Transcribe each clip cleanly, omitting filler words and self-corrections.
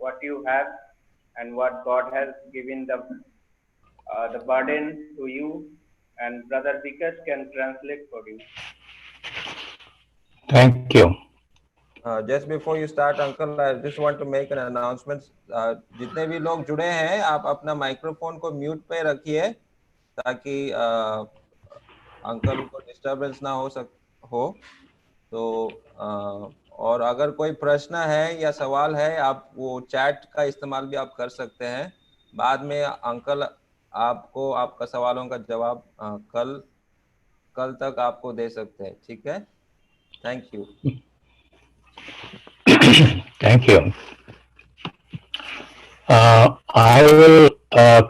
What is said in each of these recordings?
what you have and what God has given the burden to you, and Brother Vikas can translate for you. Thank you. Just before you start, uncle, I just want to make an announcement. जितने भी लोग जुड़े हैं, आप अपना microphone को mute पे रखिए ताकि अंकल को डिस्टरबेंस ना हो। तो और अगर कोई प्रश्न है या सवाल है, आप वो चैट का इस्तेमाल भी आप कर सकते हैं। बाद में अंकल आपको आपका सवालों का जवाब कल तक आपको दे सकते हैं। ठीक है? Thank you. Thank you. I will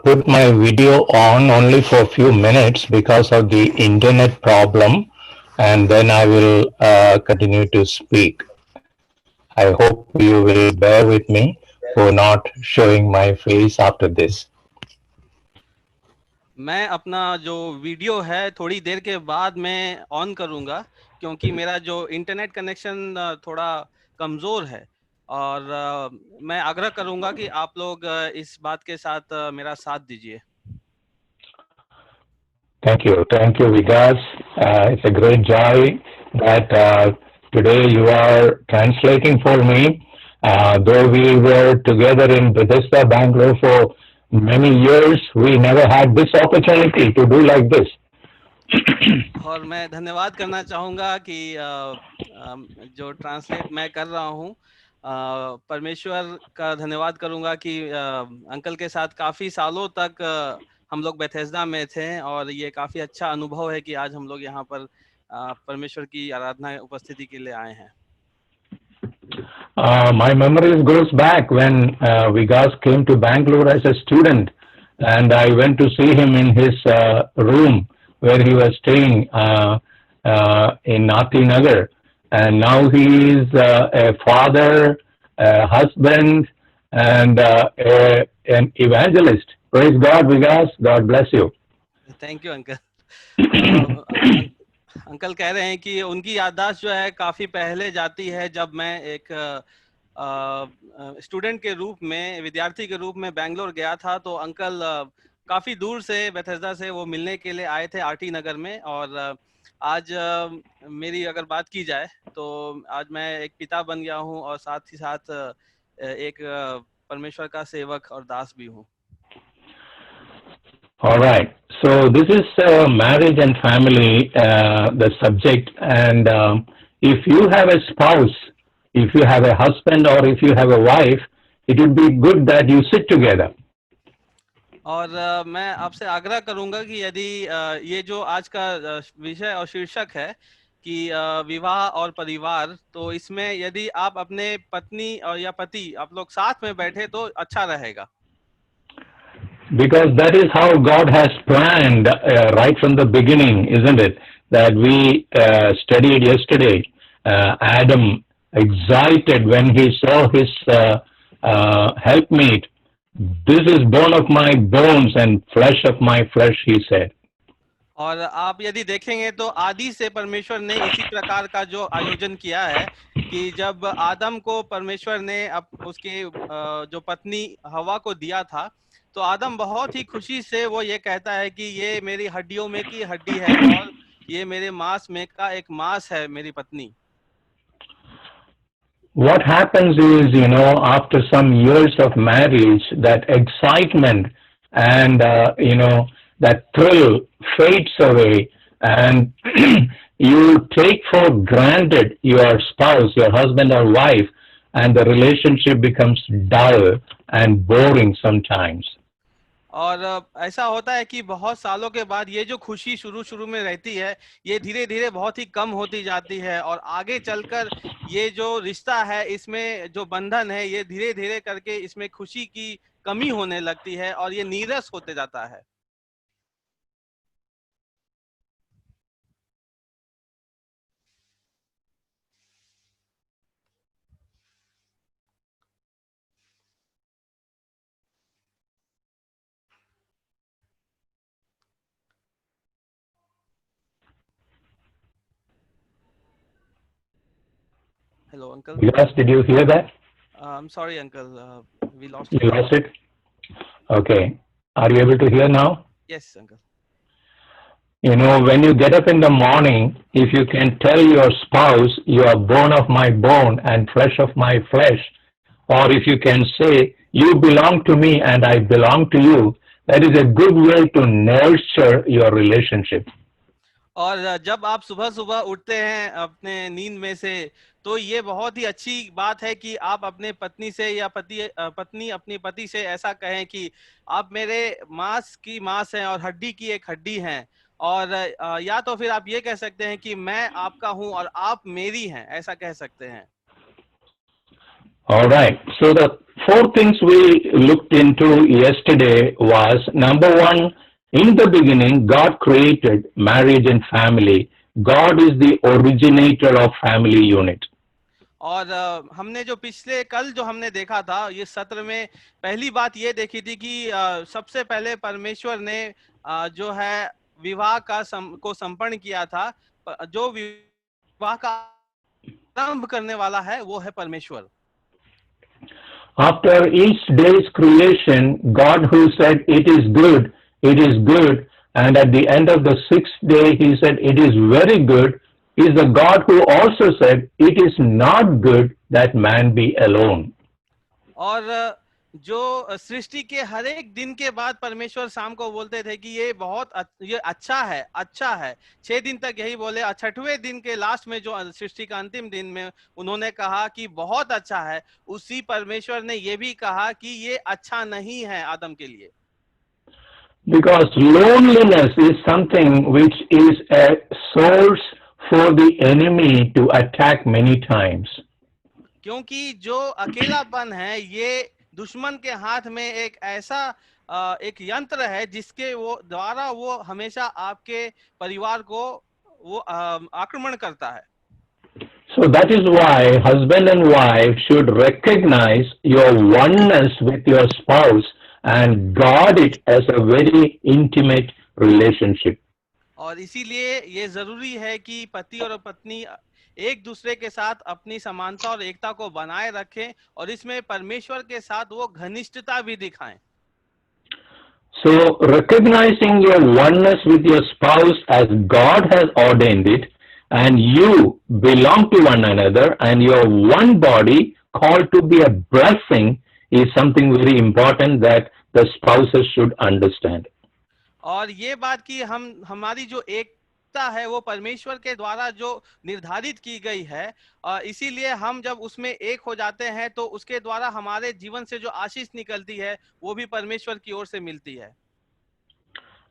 put my video on only for a few minutes because of the internet problem, and then I will continue to speak. I hope you will bear with me for not showing my face after this. मैं अपना जो video है थोड़ी देर के बाद मैं on करूंगा, क्योंकि मेरा जो इंटरनेट कनेक्शन थोड़ा कमज़ोर है, और मैं आग्रह करूंगा कि आप लोग इस बात के साथ मेरा साथ दीजिए। Thank you, Vikas. It's a great joy that today you are translating for me. Though we were together in Bethesda, Bangalore for many years, we never had this opportunity to do like this. और मैं धन्यवाद करना चाहूँगा कि जो translate मैं कर रहा हूँ, परमेश्वर का धन्यवाद करूँगा कि अंकल के साथ काफ़ी सालों तक हम लोग बेथेस्दा में थे, और ये काफ़ी अच्छा अनुभव है कि आज हम लोग यहाँ पर परमेश्वर की आराधना उपस्थिति के लिए आए हैं। My memories goes back when Vikas came to Bangalore as a student, and I went to see him in his room where he was staying in Nati Nagar, and now he is a father, a husband, and an evangelist. Praise God, Vikas. God bless you. Thank you uncle. Uncle कह रहे हैं कि उनकी याददाश्त जो है काफ़ी पहले जाती है, जब मैं एक स्टूडेंट के रूप में, विद्यार्थी के रूप में बेंगलोर गया था, तो अंकल काफ़ी दूर से बेथेस्दा से वो मिलने के लिए आए थे आरटी नगर में। और आज मेरी अगर बात की जाए तो आज मैं एक पिता बन गया हूँ, और साथ ही साथ एक परमेश्वर का सेवक और दास भी हूँ। All right. So this is marriage and family, the subject. And if you have a spouse, if you have a husband, or if you have a wife, it would be good that you sit together. और मैं आपसे आग्रह करूंगा कि यदि ये जो आज का विषय और शीर्षक है कि विवाह और परिवार, तो इसमें यदि आप अपने पत्नी और या पति आप लोग साथ में बैठे तो अच्छा रहेगा। Because that is how God has planned right from the beginning, isn't it? That we studied yesterday. Adam excited when he saw his helpmate. This is bone of my bones and flesh of my flesh, he said. और आप यदि देखेंगे तो आदि से परमेश्वर ने इसी प्रकार का जो आयोजन किया है कि जब आदम को परमेश्वर ने उसके जो पत्नी हवा को दिया था, तो आदम बहुत ही खुशी से वो ये कहता है कि ये मेरी हड्डियों में की हड्डी है और ये मेरे मांस में का एक मांस है, मेरी पत्नी। What happens is, after some years of marriage, that excitement and, that thrill fades away, and you take for granted your spouse, your husband or wife, and the relationship becomes dull and boring sometimes. और ऐसा होता है कि बहुत सालों के बाद ये जो खुशी शुरू में रहती है, ये धीरे धीरे बहुत ही कम होती जाती है, और आगे चलकर ये जो रिश्ता है, इसमें जो बंधन है, ये धीरे धीरे करके इसमें खुशी की कमी होने लगती है और ये नीरस होते जाता है। Hello, uncle. Yes, did you hear that? I'm sorry, uncle. we lost You lost it? Okay. Are you able to hear now? Yes, uncle. You know, when you get up in the morning, if you can tell your spouse, you are bone of my bone and flesh of my flesh, or if you can say, you belong to me and I belong to you, that is a good way to nurture your relationship. और जब आप सुबह सुबह उठते हैं अपने नींद में से, तो ये बहुत ही अच्छी बात है कि आप अपने पत्नी से या पत्नी अपनी पति से ऐसा कहें कि आप मेरे मांस की मांस हैं और हड्डी की एक हड्डी हैं, और या तो फिर आप ये कह सकते हैं कि मैं आपका हूं और आप मेरी हैं, ऐसा कह सकते हैं. All right. So the four things we looked into yesterday was, number one, in the beginning, God created marriage and family. God is the originator of family unit. और हमने जो पिछले कल जो हमने देखा था, ये सत्र में पहली बात ये देखी थी कि सबसे पहले परमेश्वर ने जो है विवाह को संपन्न किया था. जो विवाह का आरंभ करने वाला है वो है परमेश्वर. After each day's creation, God who said, it is good, and at the end of the sixth day, he said, it is very good, is the God who also said, it is not good that man be alone. और जो सृष्टि के हर एक दिन के बाद परमेश्वर शाम को बोलते थे कि ये ये अच्छा है. 6 दिन तक यही बोले. 6वें दिन के लास्ट में जो सृष्टि का अंतिम दिन में उन्होंने कहा कि बहुत अच्छा है. उसी परमेश्वर ने ये भी कहा कि ये अच्छा नहीं है आदम के लिए. Because loneliness is something which is a source for the enemy to attack many times. क्योंकि जो अकेलापन है ये दुश्मन के हाथ में एक ऐसा एक यंत्र है जिसके द्वारा वो हमेशा आपके परिवार को वो आक्रमण करता है. So that is why husband and wife should recognize your oneness with your spouse and guard it as a very intimate relationship. और इसीलिए ये जरूरी है कि पति और पत्नी एक दूसरे के साथ अपनी समानता और एकता को बनाए रखें और इसमें परमेश्वर के साथ वो घनिष्ठता भी दिखाएं. So recognizing your oneness with your spouse as God has ordained it, and you belong to one another and you're one body called to be a blessing, is something very important that the spouses should understand. और ये बात कि हमारी जो एकता है वो परमेश्वर के द्वारा जो निर्धारित की गई है, इसीलिए हम जब उसमें एक हो जाते हैं तो उसके द्वारा हमारे जीवन से जो आशीष निकलती है वो भी परमेश्वर की ओर से मिलती है.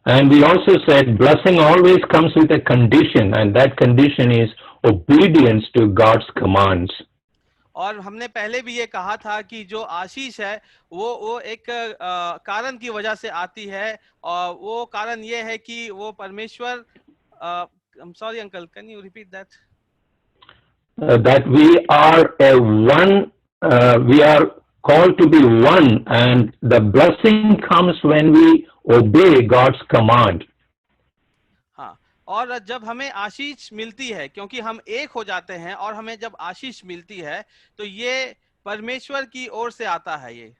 And we also said blessing always comes with a condition, and that condition is obedience to God's commands. और हमने पहले भी ये कहा था कि जो आशीष है वो एक कारण की वजह से आती है, और वो कारण ये है कि वो परमेश्वर I'm sorry uncle, can you repeat that? That we are we are called to be one, and the blessing comes when we obey God's command. हाँ, और जब हमें आशीष मिलती है क्योंकि हम एक हो जाते हैं, और हमें जब आशीष मिलती है तो ये परमेश्वर की ओर से आता है ये.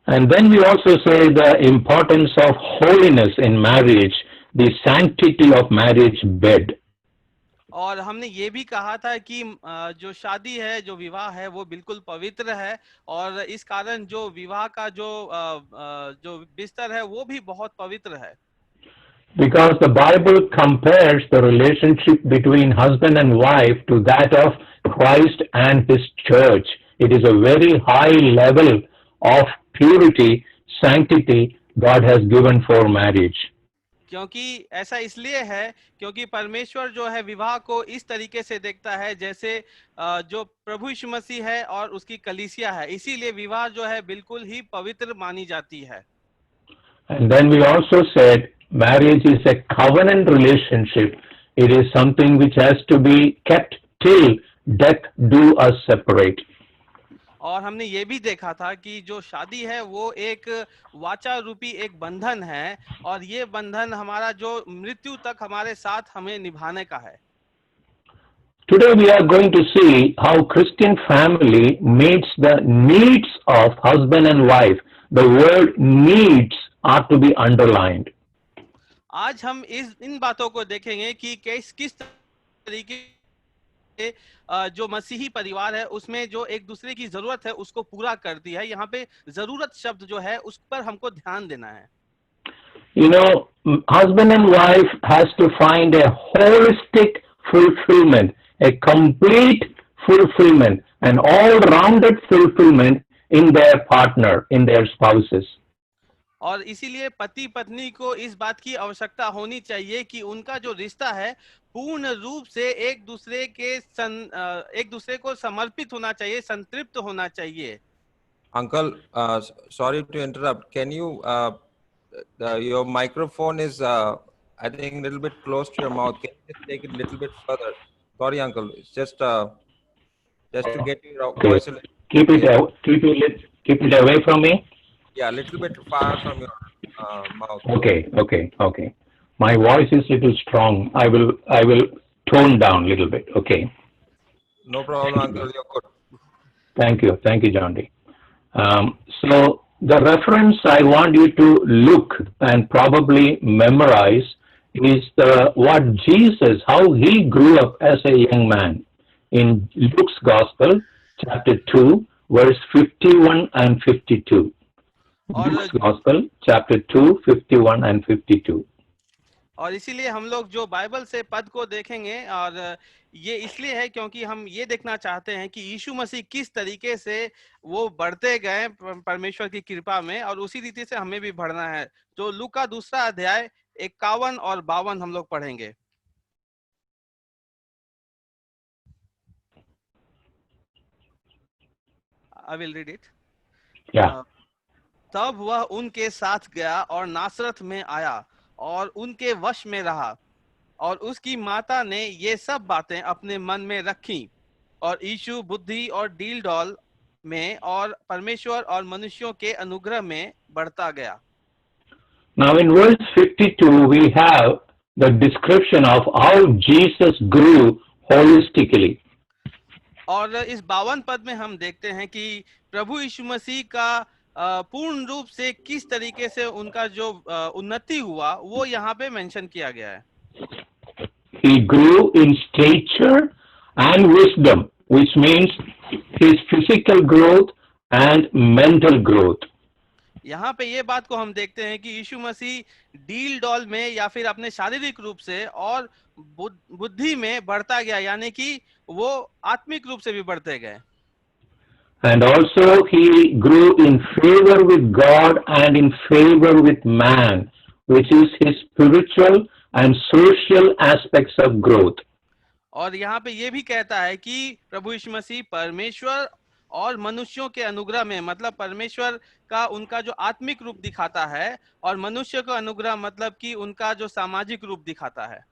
And then we also say the importance of holiness in marriage, the sanctity of marriage bed. और हमने ये भी कहा था कि जो शादी है, जो विवाह है वो बिल्कुल पवित्र है, और इस कारण जो विवाह का जो बिस्तर है वो भी बहुत पवित्र है. Because the Bible compares the relationship between husband and wife to that of Christ and His church. It is a very high level of purity, sanctity God has given for marriage. क्योंकि ऐसा इसलिए है क्योंकि परमेश्वर जो है विवाह को इस तरीके से देखता है जैसे जो प्रभु यीशु मसीह है और उसकी कलीसिया है, इसीलिए विवाह जो है बिल्कुल ही पवित्र मानी जाती है. And then we also said marriage is a covenant relationship. It is something which has to be kept till death do us separate. और हमने ये भी देखा था कि जो शादी है वो एक वाचा रूपी एक बंधन है, और ये बंधन हमारा जो मृत्यु तक हमारे साथ हमें निभाने का है. Today we are going to see how Christian family meets the needs of husband and wife. The word needs are to be underlined. आज हम इन बातों को देखेंगे कि किस तरीके से जो मसीही परिवार है उसमें जो एक दूसरे की जरूरत है उसको पूरा करती है। यहाँ पे जरूरत शब्द जो है उस पर हमको ध्यान देना है। You know, husband and wife has to find a holistic fulfillment, a complete fulfillment, an all-rounded fulfillment in their partner, in their spouses. और इसीलिए पति पत्नी को इस बात की आवश्यकता होनी चाहिए कि उनका जो रिश्ता है पूर्ण रूप से एक दूसरे को समर्पित होना चाहिए, संतृप्त होना चाहिए। Uncle, sorry to interrupt. Can you your microphone is I think a little bit close to your mouth. Can you just take it a little bit further? Sorry, Uncle. It's just to get your voice. Keep it away from me. Yeah, a little bit far from your mouth. Okay. My voice is a little strong. I will tone down a little bit. Okay. No problem, Uncle. You're good. Thank you, John D. So the reference I want you to look and probably memorize is what Jesus, how he grew up as a young man in Luke's Gospel, chapter 2, verse 51 and 52. Luke's Gospel, chapter 2, 51 and 52. और इसीलिए हम लोग जो Bible से पद को देखेंगे और ये इसलिए है क्योंकि हम ये देखना चाहते हैं कि यीशु मसीह किस तरीके से वो बढ़ते गए परमेश्वर की कृपा में और उसी रीति से हमें भी बढ़ना है। तो लूका दूसरा अध्याय 51 और 52 हम लोग पढ़ेंगे। I will read it. Yeah. तब वह उनके साथ गया और नासरत में आया और उनके वश में रहा और उसकी माता ने ये सब बातें अपने मन में रखी और यीशु बुद्धि और डील डॉल में और परमेश्वर और मनुष्यों के अनुग्रह में बढ़ता गया। Now in verse 52 we have the description of how Jesus grew holistically. और इस 52 पद में हम देखते हैं कि प्रभु यीशु मसीह का पूर्ण रूप से किस तरीके से उनका जो उन्नति हुआ वो यहाँ पे मेंशन किया गया है। He grew in stature and wisdom, which means his physical growth and mental growth. यहाँ पे ये बात को हम देखते हैं कि यीशु मसीह डील डॉल में या फिर अपने शारीरिक रूप से और बुद्धि में बढ़ता गया, यानी कि वो आत्मिक रूप से भी बढ़ते गए। And also he grew in favor with God and in favor with man, which is his spiritual and social aspects of growth. और यहाँ पे ये भी कहता है कि प्रभु यीशु मसीह परमेश्वर और मनुष्यों के अनुग्रह में, मतलब परमेश्वर का उनका जो आत्मिक रूप दिखाता है और मनुष्य का अनुग्रह मतलब कि उनका जो सामाजिक रूप दिखाता है।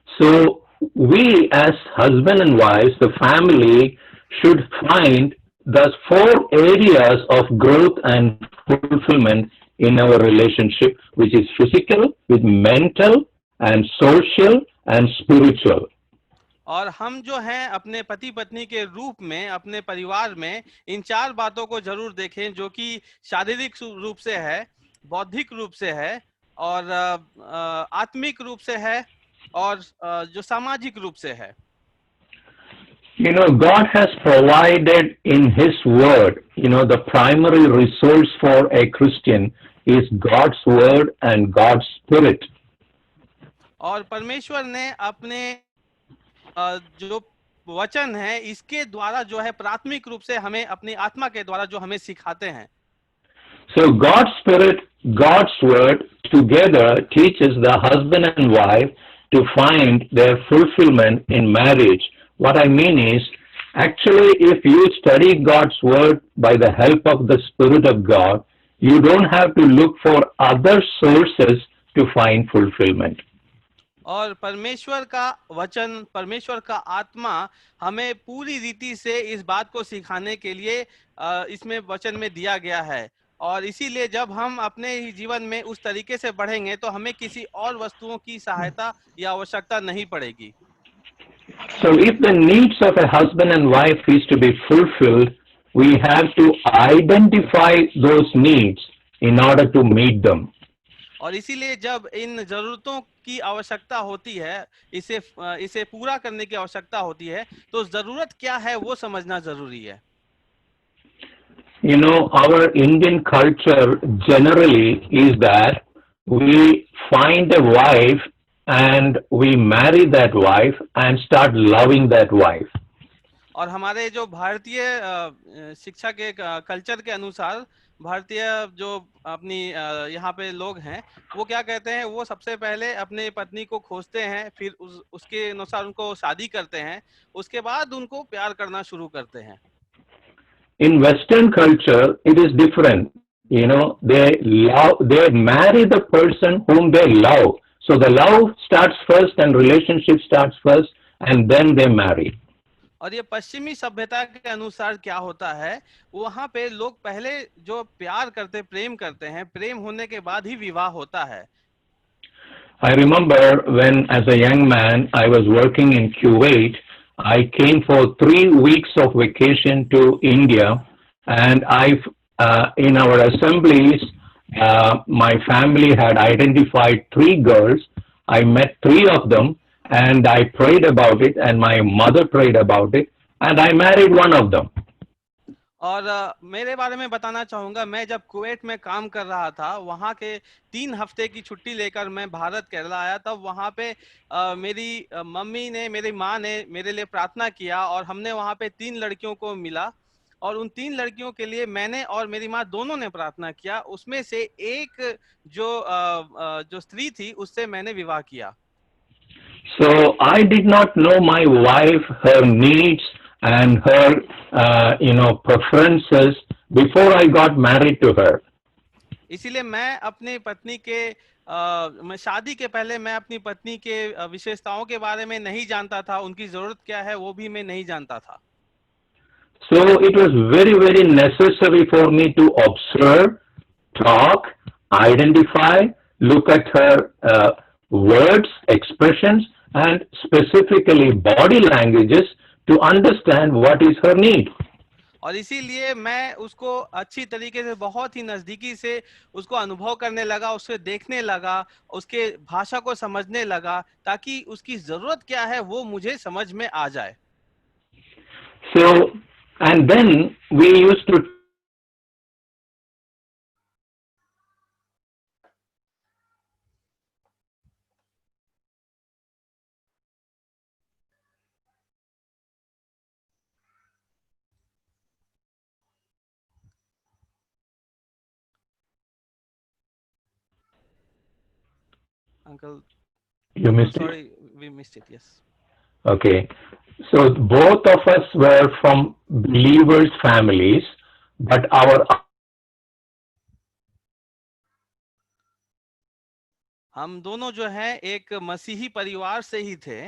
So we as husband and wives, the family, should find the 4 areas of growth and fulfillment in our relationship, which is physical, with mental, and social, and spiritual. और हम जो हैं अपने पति पत्नी के रूप में अपने परिवार में इन 4 बातों को जरूर देखें, जो कि शारीरिक रूप से है, बौद्धिक रूप से है और आत्मिक रूप से है और जो सामाजिक रूप से है। You know, God has provided in His Word, you know, the primary resource for a Christian is God's Word and God's Spirit. और परमेश्वर ने अपने जो वचन है इसके द्वारा जो है प्राथमिक रूप से हमें अपनी आत्मा के द्वारा जो हमें सिखाते हैं। So God's Spirit, God's Word together teaches the husband and wife to find their fulfillment in marriage. What I mean is, actually, if you study God's Word by the help of the Spirit of God, you don't have to look for other sources to find fulfillment. और परमेश्वर का वचन, परमेश्वर का आत्मा हमें पूरी रीति से इस बात को सिखाने के लिए इसमें वचन में दिया गया है और इसीलिए जब हम अपने ही जीवन में उस तरीके से बढ़ेंगे तो हमें किसी और वस्तुओं की सहायता या आवश्यकता नहीं पड़ेगी। So if the needs of a husband and wife is to be fulfilled, we have to identify those needs in order to meet them. और इसीलिए जब इन जरूरतों की आवश्यकता होती है, इसे पूरा करने की आवश्यकता होती है, तो जरूरत क्या है वो समझना जरूरी है. You know, our Indian culture generally is that we find a wife and we marry that wife and start loving that wife. और हमारे जो भारतीय शिक्षा के कल्चर के अनुसार भारतीय जो अपनी यहाँ पे लोग हैं, वो क्या कहते हैं, वो सबसे पहले अपने पत्नी को खोजते हैं, फिर उसके अनुसार उनको शादी करते हैं, उसके बाद उनको प्यार करना शुरू करते हैं. In Western culture, it is different. You know, they marry the person whom they love. So the love starts first and relationship starts first and then they marry. और ये पश्चिमी सभ्यता के अनुसार क्या होता है, वहाँ पे लोग पहले जो प्यार करते, प्रेम करते हैं, प्रेम होने के बाद ही विवाह होता है. I remember when as a young man I was working in Kuwait, I came for 3 weeks of vacation to India, and in our assemblies, my family had identified 3 girls. I met 3 of them, and I prayed about it, and my mother prayed about it, and I married one of them. और मेरे बारे में बताना चाहूंगा, मैं जब Kuwait में काम कर रहा था, वहाँ के 3 हफ्ते की छुट्टी लेकर मैं भारत केरला आया, तब वहाँ पे मेरी मम्मी ने, मेरी माँ ने मेरे लिए प्रार्थना किया और हमने वहाँ पे 3 लड़कियों को मिला और उन 3 लड़कियों के लिए मैंने और मेरी माँ दोनों ने प्रार्थना किया. उसमें से एक जो स्त्री थी, उससे मैंने विवाह किया. So I did not know my wife, her needs and her preferences before I got married to her. इसीलिए मैं अपनी पत्नी के मैं शादी के पहले मैं अपनी पत्नी के विशेषताओं के बारे में नहीं जानता था, उनकी जरूरत क्या है वो भी मैं नहीं जानता था. So it was very, very necessary for me to observe, talk, identify, look at her words, expressions, and specifically body languages to understand what is her need. और इसीलिए मैं उसको अच्छी तरीके से, बहुत ही नजदीकी से उसको अनुभव करने लगा, उसे देखने लगा, उसके भाषा को समझने लगा, ताकि उसकी जरूरत क्या है वो मुझे समझ में आ जाए. So, and then we used to Uncle, you missed it. sorry, we missed it. Yes. Okay. So both of us were from believers' families, but our हम दोनों जो हैं एक मसीही परिवार से ही थे.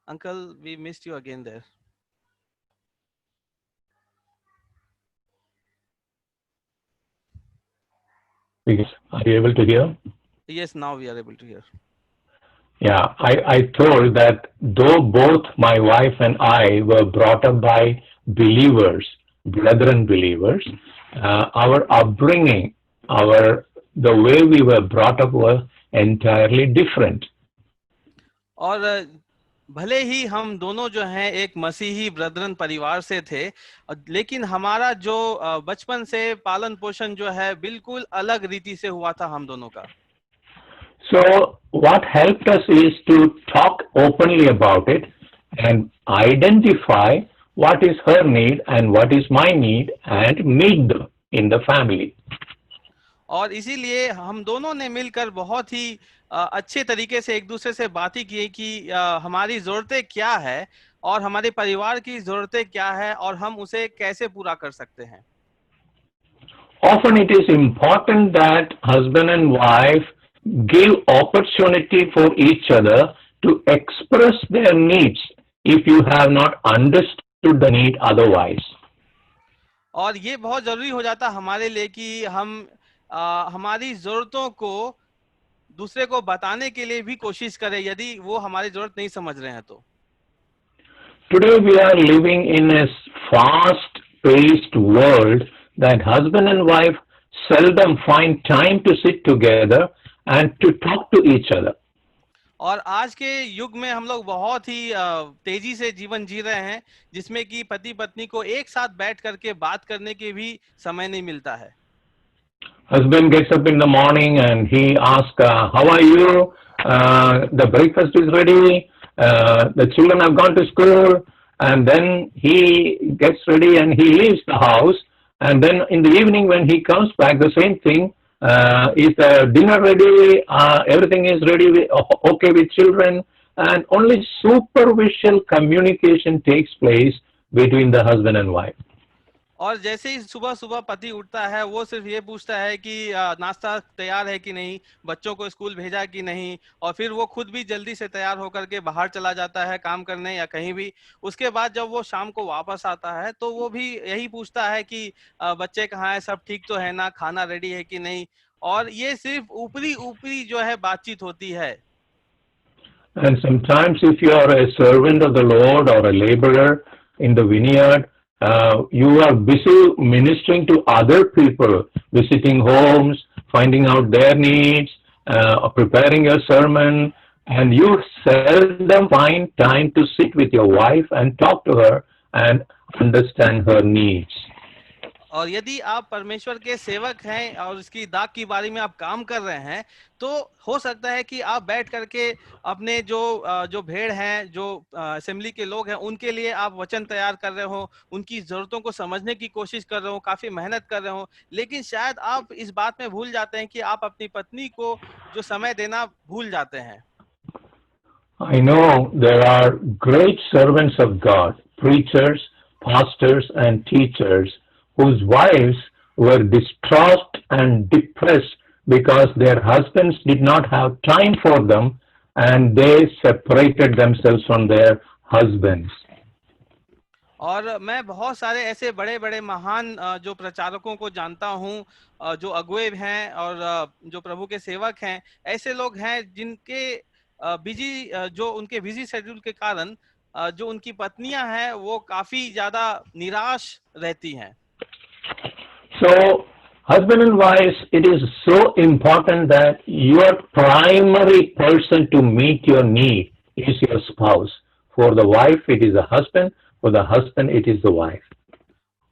Uncle, we missed you again there. Are you able to hear? Yes, now we are able to hear. Yeah, I told that though both my wife and I were brought up by believers, brethren believers, our upbringing, the way we were brought up was entirely different. और भले ही हम दोनों जो हैं एक मसीही Brethren परिवार से थे, लेकिन हमारा जो बचपन से पालन पोषण जो है बिल्कुल अलग रीति से हुआ था हम दोनों का. So what helped us is to talk openly about it and identify what is her need and what is my need and meet them in the family. और इसीलिए हम दोनों ने मिलकर बहुत ही अच्छे तरीके से एक दूसरे से बातें की कि हमारी जरूरतें क्या है और हमारे परिवार की जरूरतें क्या है और हम उसे कैसे पूरा कर सकते हैं. Often it is important that husband and wife give opportunity for each other to express their needs if you have not understood the need otherwise. और ये बहुत जरूरी हो जाता हमारे लिए कि हम हमारी जरूरतों को दूसरे को बताने के लिए भी कोशिश करें यदि वो हमारी जरूरत नहीं समझ रहे हैं तो। Today we are living in a fast-paced world that husband and wife seldom find time to sit together and to talk to each other. और आज के युग में हम लोग बहुत ही तेजी से जीवन जी रहे हैं जिसमें कि पति पत्नी को एक साथ बैठ करके बात करने के भी समय नहीं मिलता है। Husband gets up in the morning and he asks, "How are you? The breakfast is ready. The children have gone to school." And then he gets ready and he leaves the house. And then in the evening when he comes back, the same thing. Is the dinner ready? Everything is ready, okay with children. And only superficial communication takes place between the husband and wife. और जैसे ही सुबह सुबह पति उठता है वो सिर्फ ये पूछता है कि नाश्ता तैयार है कि नहीं, बच्चों को स्कूल भेजा कि नहीं, और फिर वो खुद भी जल्दी से तैयार होकर के बाहर चला जाता है काम करने या कहीं भी। उसके बाद जब वो शाम को वापस आता है तो वो भी यही पूछता है कि बच्चे कहाँ हैं, सब ठीक तो है ना, खाना रेडी है कि नहीं। और ये सिर्फ ऊपरी ऊपरी जो है बातचीत होती है। And sometimes if you are a servant of the Lord or a laborer in the vineyard, you are busy ministering to other people, visiting homes, finding out their needs, preparing your sermon, and you seldom find time to sit with your wife and talk to her and understand her needs. और यदि आप परमेश्वर के सेवक हैं और इसकी दाग की बारी में आप काम कर रहे हैं तो हो सकता है कि आप बैठ करके अपने जो भेड़ हैं, जो असेंबली के लोग हैं, उनके लिए आप वचन तैयार कर रहे हो, उनकी जरूरतों को समझने की कोशिश कर रहे हो, काफी मेहनत कर रहे हो, लेकिन शायद आप इस बात में भूल जाते हैं कि आप अपनी पत्नी को जो समय देना भूल जाते हैं। I know there are great servants of God, preachers, pastors, and teachers whose wives were distraught and depressed because their husbands did not have time for them and they separated themselves from their husbands. और मैं बहुत सारे ऐसे बड़े बड़े महान जो प्रचारकों को जानता हूँ, जो अगुए हैं और जो प्रभु के सेवक हैं, ऐसे लोग हैं जिनके जो उनके बिजी शेड्यूल के कारण जो उनकी पत्नियां हैं वो काफी ज्यादा निराश रहती हैं। So, husband and wives, it is so important that your primary person to meet your need is your spouse. For the wife, it is the husband. For the husband, it is the wife.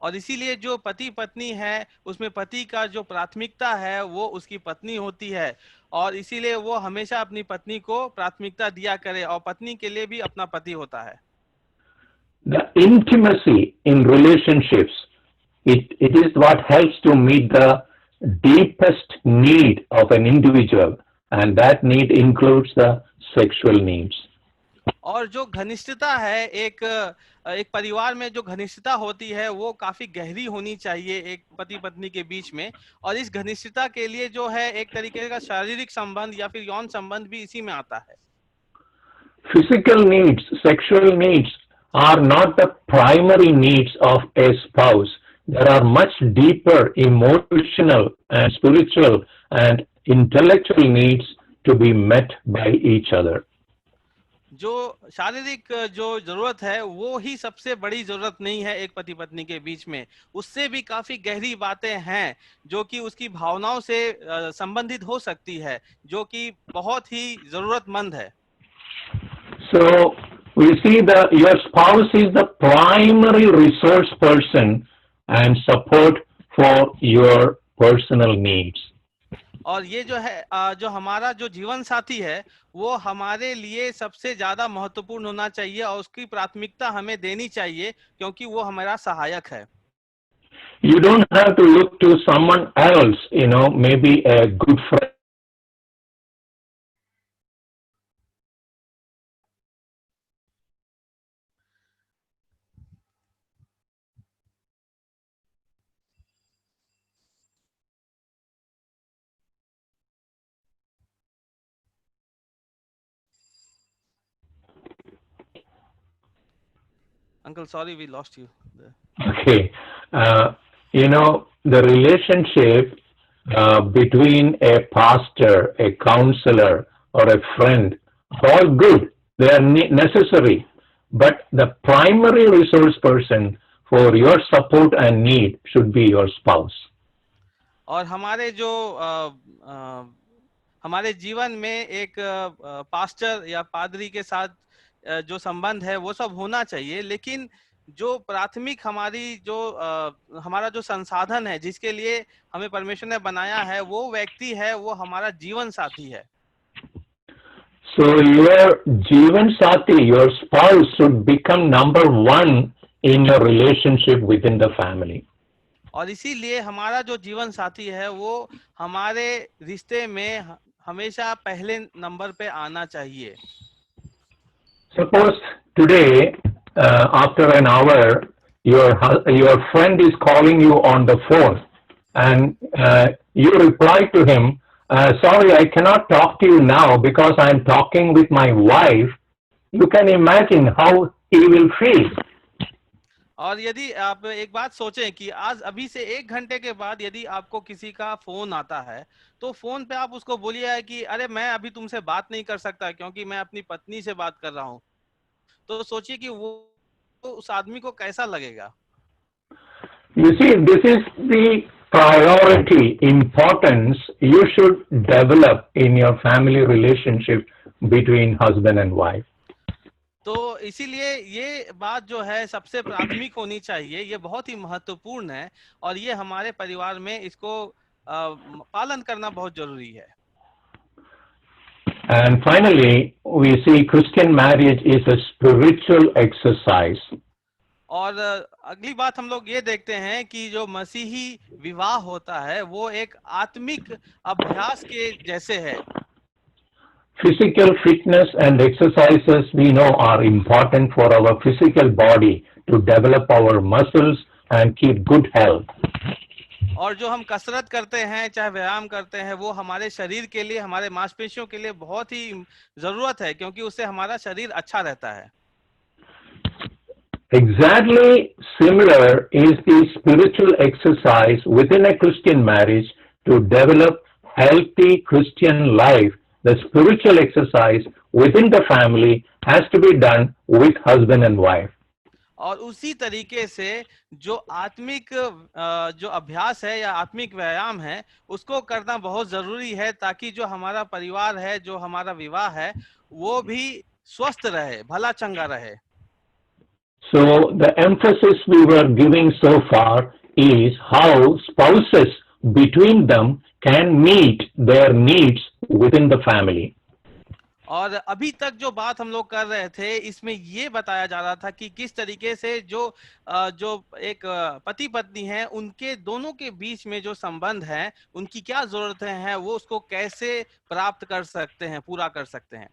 और इसीलिए जो पति पत्नी है उसमें पति का जो प्राथमिकता है वो उसकी पत्नी होती है, और इसीलिए वो हमेशा अपनी पत्नी को प्राथमिकता दिया करे, और पत्नी के लिए भी अपना पति होता है। The intimacy in relationships, it is what helps to meet the deepest need of an individual, and that need includes the sexual needs. और जो घनिष्ठता है एक परिवार में जो घनिष्ठता होती है वो काफी गहरी होनी चाहिए एक पति पत्नी के बीच में, और इस घनिष्ठता के लिए जो है एक तरीके का शारीरिक संबंध या फिर यौन संबंध भी इसी में आता है। Physical needs, sexual needs are not the primary needs of a spouse. There are much deeper emotional and spiritual and intellectual needs to be met by each other. जो शारीरिक जो जरूरत है वो ही सबसे बड़ी जरूरत नहीं है एक पति पत्नी के बीच में, उससे भी काफी गहरी बातें हैं जो कि उसकी भावनाओं से संबंधित हो सकती है, जो कि बहुत ही जरूरतमंद है। So we see that your spouse is the primary resource person and support for your personal needs. और ये जो है जो हमारा जो जीवन साथी है वो हमारे लिए सबसे ज्यादा महत्वपूर्ण होना चाहिए और उसकी प्राथमिकता हमें देनी चाहिए क्योंकि वो हमारा सहायक है। You don't have to look to someone else, maybe a good friend. Uncle, sorry, we lost you. Okay. The relationship between a pastor, a counselor, or a friend are all good. They are necessary. But the primary resource person for your support and need should be your spouse. और हमारे जो हमारे जीवन में एक pastor या पादरी के साथ जो संबंध है वो सब होना चाहिए, लेकिन जो प्राथमिक हमारी जो हमारा जो संसाधन है जिसके लिए हमें परमेश्वर ने बनाया है वो व्यक्ति है, वो हमारा जीवन साथी है. So your जीवन साथी, your spouse should become number one in your relationship within the family. और इसीलिए हमारा जो जीवन साथी है वो हमारे रिश्ते में हमेशा पहले नंबर पे आना चाहिए. Suppose today, after an hour, your friend is calling you on the phone, and you reply to him, sorry, I cannot talk to you now because I am talking with my wife. You can imagine how he will feel. और यदि आप एक बात सोचें कि आज अभी से 1 घंटे के बाद यदि आपको किसी का फोन आता है तो फोन पे आप उसको बोलिए कि अरे मैं अभी तुमसे बात नहीं कर सकता क्योंकि मैं अपनी पत्नी से बात कर रहा हूँ, तो सोचिए कि वो उस आदमी को कैसा लगेगा. You see, this is the priority, importance you should develop in your family relationship between husband and wife. तो इसीलिए ये बात जो है सबसे प्राथमिक होनी चाहिए, ये बहुत ही महत्वपूर्ण है और ये हमारे परिवार में इसको पालन करना बहुत जरूरी है. And finally, we see Christian marriage is a spiritual exercise. और अगली बात हम लोग ये देखते हैं कि जो मसीही विवाह होता है वो एक आत्मिक अभ्यास के जैसे है. Physical fitness and exercises we know are important for our physical body to develop our muscles and keep good health. और जो हम कसरत करते हैं, चाहे व्यायाम करते हैं, वो हमारे शरीर के लिए, हमारे मांसपेशियों के लिए बहुत ही जरूरत है क्योंकि उससे हमारा शरीर अच्छा रहता है. Exactly similar is the spiritual exercise within a Christian marriage to develop healthy Christian life. The spiritual exercise within the family has to be done with husband and wife. और उसी तरीके से जो आत्मिक जो अभ्यास है या आत्मिक व्यायाम है उसको करना बहुत जरूरी है ताकि जो हमारा परिवार है, जो हमारा विवाह है वो भी स्वस्थ रहे, भला चंगा रहे. So the emphasis we were giving so far is how spouses between them can meet their needs within the family. और अभी तक जो बात हम लोग कर रहे थे इसमें ये बताया जा रहा था कि किस तरीके से जो एक पति पत्नी है उनके दोनों के बीच में जो संबंध है, उनकी क्या जरूरतें हैं, वो उसको कैसे प्राप्त कर सकते हैं, पूरा कर सकते हैं.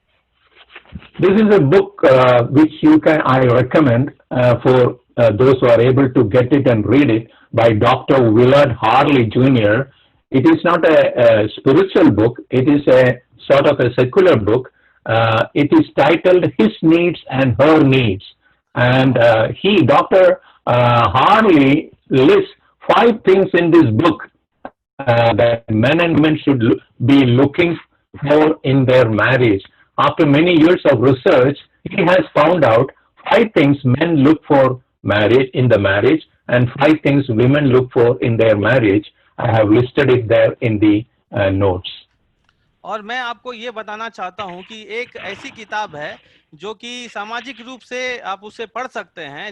This is a book which I recommend for those who are able to get it and read it, by Dr. Willard Harley Jr. It is not a spiritual book. It is a sort of a secular book. It is titled His Needs and Her Needs. And Dr. Harley lists 5 things in this book that men and women should be looking for in their marriage. After many years of research, he has found out 5 things men look for in the marriage and 5 things women look for in their marriage. I have listed it there in the notes. और मैं आपको ये बताना चाहता हूँ कि एक ऐसी किताब है जो कि सामाजिक रूप से आप उसे पढ़ सकते हैं,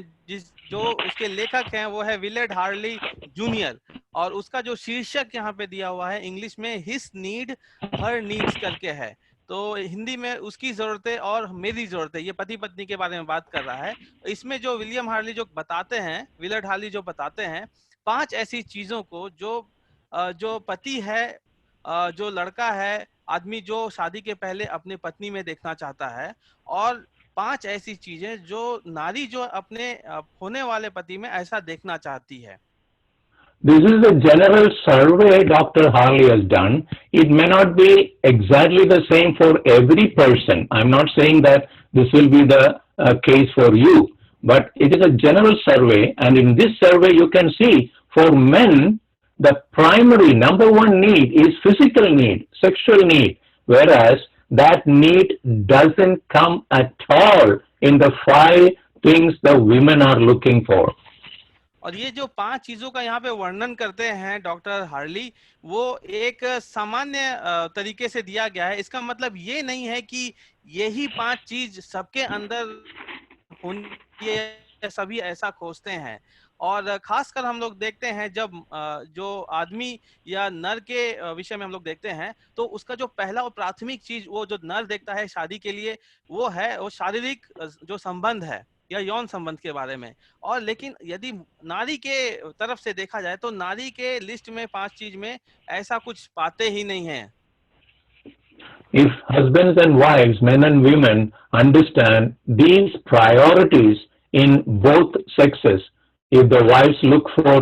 जो उसके लेखक हैं वो है विलेड हार्ली जूनियर, और उसका जो शीर्षक यहाँ पे दिया हुआ है इंग्लिश में हिज नीड हर नीड्स करके है. तो हिंदी में उसकी जरूरतें और मेरी जरूरतें, ये पति पत्नी के बारे में बात कर रहा है. इसमें जो विलियम हार्ली जो बताते हैं, विलेड हार्ली जो बताते हैं 5 ऐसी चीजों को जो पति है, जो लड़का है, आदमी जो शादी के पहले अपनी पत्नी में देखना चाहता है, और 5 ऐसी चीजें जो नारी जो अपने होने वाले पति में ऐसा देखना चाहती है. This is a general survey Dr. Harley has done. It may not be exactly the same for every person. I'm not saying that this will be the case for you, but it is a general survey, and in this survey you can see for men the primary number one need is physical need, sexual need, whereas that need doesn't come at all in the 5 things the women are looking for. और ये जो 5 चीजों का यहाँ पे वर्णन करते हैं डॉक्टर हार्ली, वो एक सामान्य तरीके से दिया गया है। इसका मतलब ये नहीं है कि यही 5 चीज सबके अंदर होनी है, सभी ऐसा खोजते हैं। और खासकर हम लोग देखते हैं जब जो आदमी या नर के विषय में हम लोग देखते हैं, तो उसका जो पहला और प्राथमिक चीज वो जो नर देखता है शादी के लिए, वो है वो शारीरिक जो संबंध है या यौन संबंध के बारे में। और लेकिन यदि नारी के तरफ से देखा जाए तो नारी के लिस्ट में 5 चीज में ऐसा कुछ पाते ही नहीं है। If husbands and wives, men and women, understand these priorities in both sexes, if the wives look for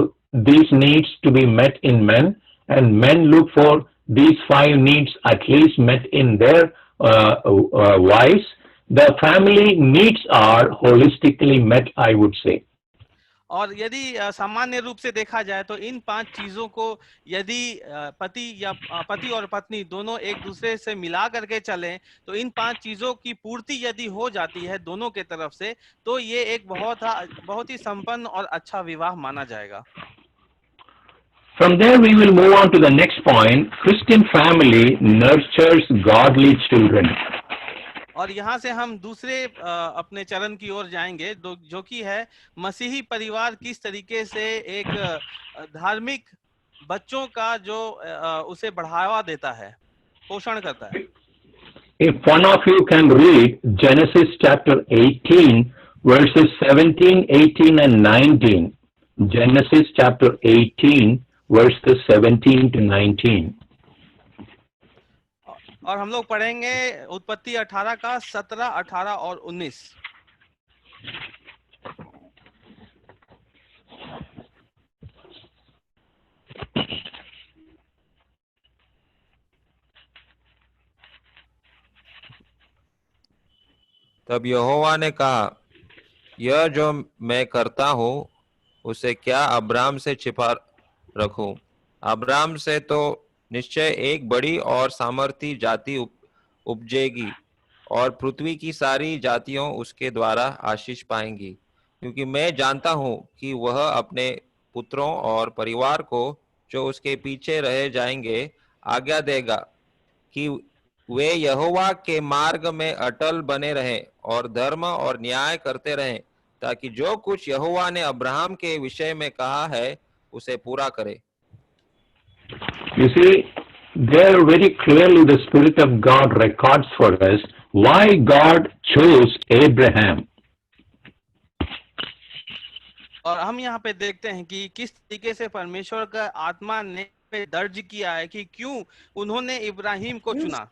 these needs to be met in men, and men look for these 5 needs at least met in their wives, the family needs are holistically met, I would say. और यदि सामान्य रूप से देखा जाए तो इन 5 चीजों को यदि पति और पत्नी दोनों एक दूसरे से मिला करके चलें, तो इन 5 चीजों की पूर्ति यदि हो जाती है दोनों के तरफ से, तो ये एक बहुत ही संपन्न और अच्छा विवाह माना जाएगा। From there we will move on to the next point. Christian family nurtures godly children. और यहाँ से हम दूसरे अपने चरण की ओर जाएंगे, जो कि है मसीही परिवार किस तरीके से एक धार्मिक बच्चों का जो उसे बढ़ावा देता है, पोषण करता है। If one of you can read Genesis chapter 18 verses 17, 18 and 19. Genesis chapter 18 verses 17 to 19. और हम लोग पढ़ेंगे उत्पत्ति 18 का 17, 18 और 19। तब यहोवा ने कहा, यह जो मैं करता हूँ उसे क्या अब्राम से छिपा रखूं? अब्राम से तो निश्चय एक बड़ी और सामर्थी जाति उपजेगी और पृथ्वी की सारी जातियों उसके द्वारा आशीष पाएंगी, क्योंकि मैं जानता हूं कि वह अपने पुत्रों और परिवार को जो उसके पीछे रह जाएंगे आज्ञा देगा कि वे यहोवा के मार्ग में अटल बने रहें और धर्म और न्याय करते रहें, ताकि जो कुछ यहोवा ने अब्राहम के विषय में कहा है उसे पूरा करे। You see, there very clearly the Spirit of God records for us why God chose Abraham. और हम यहाँ पे देखते हैं कि किस तरीके से परमेश्वर का आत्मा ने दर्ज किया है कि क्यों उन्होंने इब्राहिम को चुना।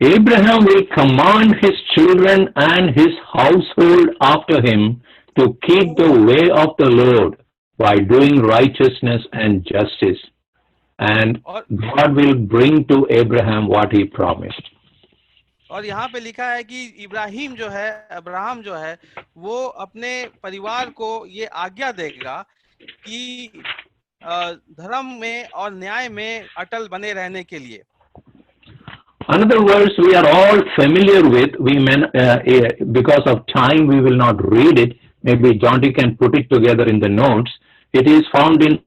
Abraham will command his children and his household after him to keep the way of the Lord by doing righteousness and justice. And God will bring to Abraham what he promised. और यहाँ पे लिखा है कि Abraham जो है वो अपने परिवार को ये आज्ञा देगा कि धर्म में और न्याय में अटल बने रहने के लिए। Another verse we are all familiar with, because of time we will not read it. Maybe Jonty can put it together in the notes. It is found in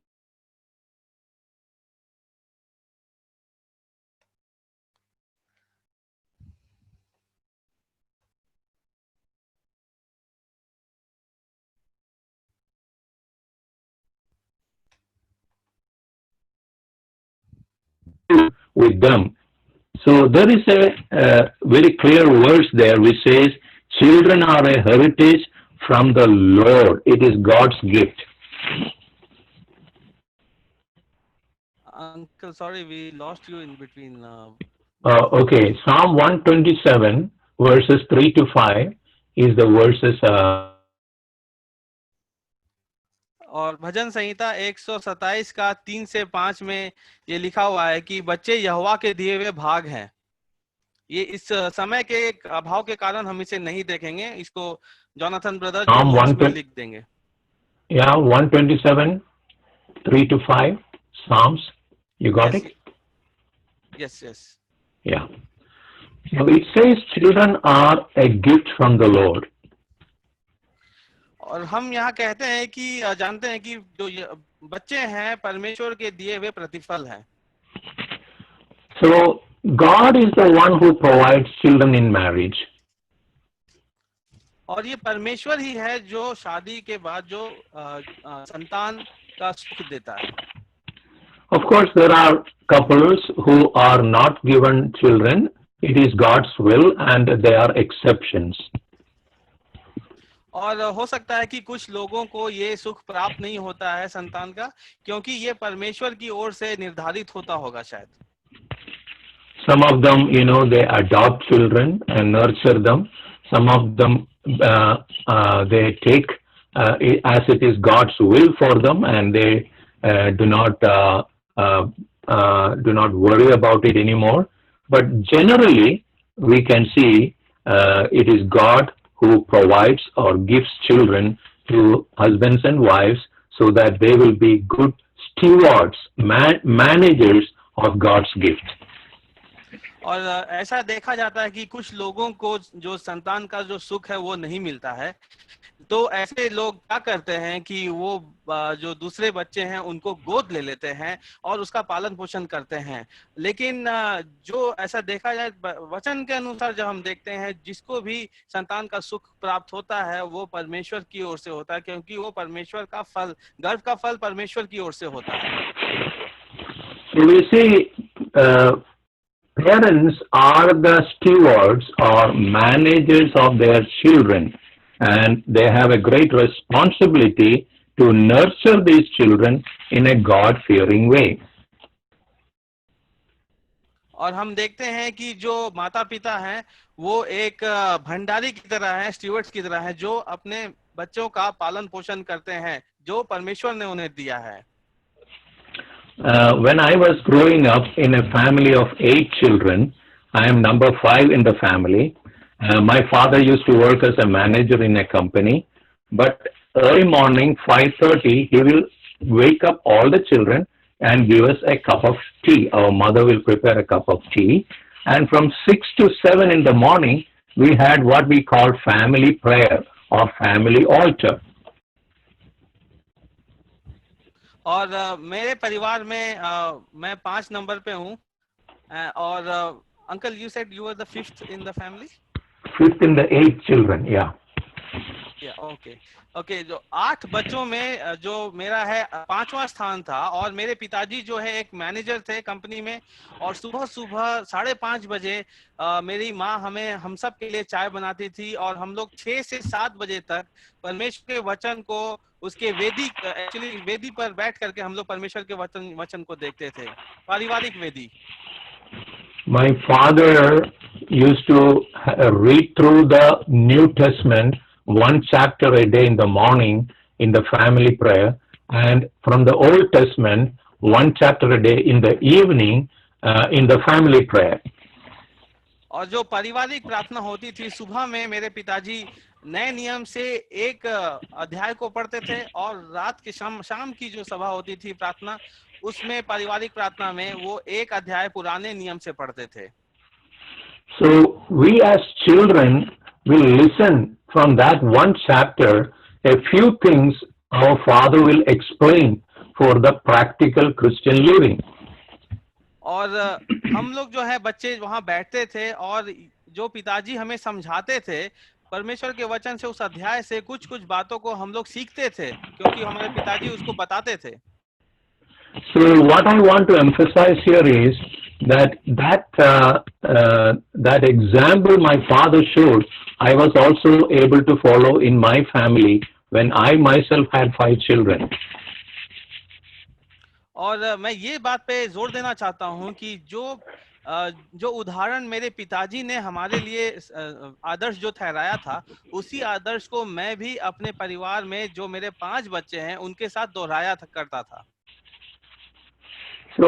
with them. So there is a very clear verse there which says, children are a heritage from the Lord. It is God's gift. Uncle, sorry, we lost you in between. Okay, Psalm 127 verses 3 to 5 is the verses. और भजन संहिता 127 का 3 से 5 में ये लिखा हुआ है कि बच्चे यहोवा के दिए हुए भाग हैं। ये इस समय के अभाव के कारण हम इसे नहीं देखेंगे, इसको जोनाथन ब्रदर लिख देंगे। Yeah, 127. 3 to 5, Psalms. You got Yes. it? Yes, yes. Yeah. So it says children are a gift from the Lord. और हम यहाँ कहते हैं कि जानते हैं कि जो बच्चे हैं परमेश्वर के दिए हुए प्रतिफल हैं. So God is the one who provides children in marriage. और ये परमेश्वर ही है जो शादी के बाद जो संतान का सुख देता है. Of course, there are couples who are not given children. It is God's will and they are exceptions. और हो सकता है कि कुछ लोगों को ये सुख प्राप्त नहीं होता है संतान का, क्योंकि ये परमेश्वर की ओर से निर्धारित होता होगा शायद. Some of them, they adopt children and nurture them. Some of them, they take as it is God's will for them, and they do not worry about it anymore. But generally, we can see it is God who provides or gives children to husbands and wives so that they will be good stewards, managers of God's gift. और ऐसा देखा जाता है कि कुछ लोगों को जो संतान का जो सुख है वो नहीं मिलता है, तो ऐसे लोग क्या करते हैं कि वो जो दूसरे बच्चे हैं उनको गोद ले लेते हैं और उसका पालन पोषण करते हैं. लेकिन जो ऐसा देखा जाए वचन के अनुसार जब हम देखते हैं, जिसको भी संतान का सुख प्राप्त होता है वो परमेश्वर की ओर से होता है, क्योंकि वो परमेश्वर का फल, गर्भ का फल परमेश्वर की ओर से होता है. So we see parents are the stewards or managers of their children, and they have a great responsibility to nurture these children in a God-fearing way. और हम देखते हैं कि जो माता पिता हैं वो एक भंडारी की तरह हैं, स्टीवर्ड्स की तरह हैं, जो अपने बच्चों का पालन पोषण करते हैं जो परमेश्वर ने उन्हें दिया है. When I was growing up in a family of 8 children, I am number 5 in the family. My father used to work as a manager in a company, but early morning 5:30 he will wake up all the children and give us a cup of tea. Our mother will prepare a cup of tea, and from 6 to 7 in the morning we had what we call family prayer or family altar. और मेरे परिवार में मैं 5 number पे हूँ, और uncle you said you are the 5th in the family. 5th in the 8 children, yeah. Okay. जो 8 बच्चों में जो मेरा है 5वां स्थान था, और मेरे पिताजी जो है एक मैनेजर थे कंपनी में, और सुबह 5:30 बजे मेरी माँ हम सब के लिए चाय बनाती थी, और हम लोग 6 से 7 बजे तक परमेश्वर के वचन को उसके वेदी पर बैठ करके हम लोग परमेश्वर के वचन को देखते थे, पारिवारिक वेदी. My father used to read through the New Testament, one chapter a day in the morning in the family prayer, and from the Old Testament, one chapter a day in the evening in the family prayer. और जो पारिवारिक प्रार्थना होती थी, सुबह में मेरे पिताजी नए नियम से एक अध्याय को पढ़ते थे, और रात के शाम की जो सभा होती थी प्रार्थना, उसमें पारिवारिक प्रार्थना में वो एक अध्याय पुराने नियम से पढ़ते थे. So we as children will listen from that one chapter a few things our father will explain for the practical Christian living. और हम लोग जो है बच्चे वहां बैठते थे, और जो पिताजी हमें समझाते थे परमेश्वर के वचन से, उस अध्याय से कुछ बातों को हम लोग सीखते थे, क्योंकि हमारे पिताजी उसको बताते थे. So what I want to emphasize here is that example my father showed, I was also able to follow in my family when I myself had 5 children. और मैं ये बात पे जोर देना चाहता हूँ कि जो उदाहरण मेरे पिताजी ने हमारे लिए आदर्श जो ठहराया था, उसी आदर्श को मैं भी अपने परिवार में जो मेरे 5 बच्चे हैं उनके साथ दोहराया करता था. So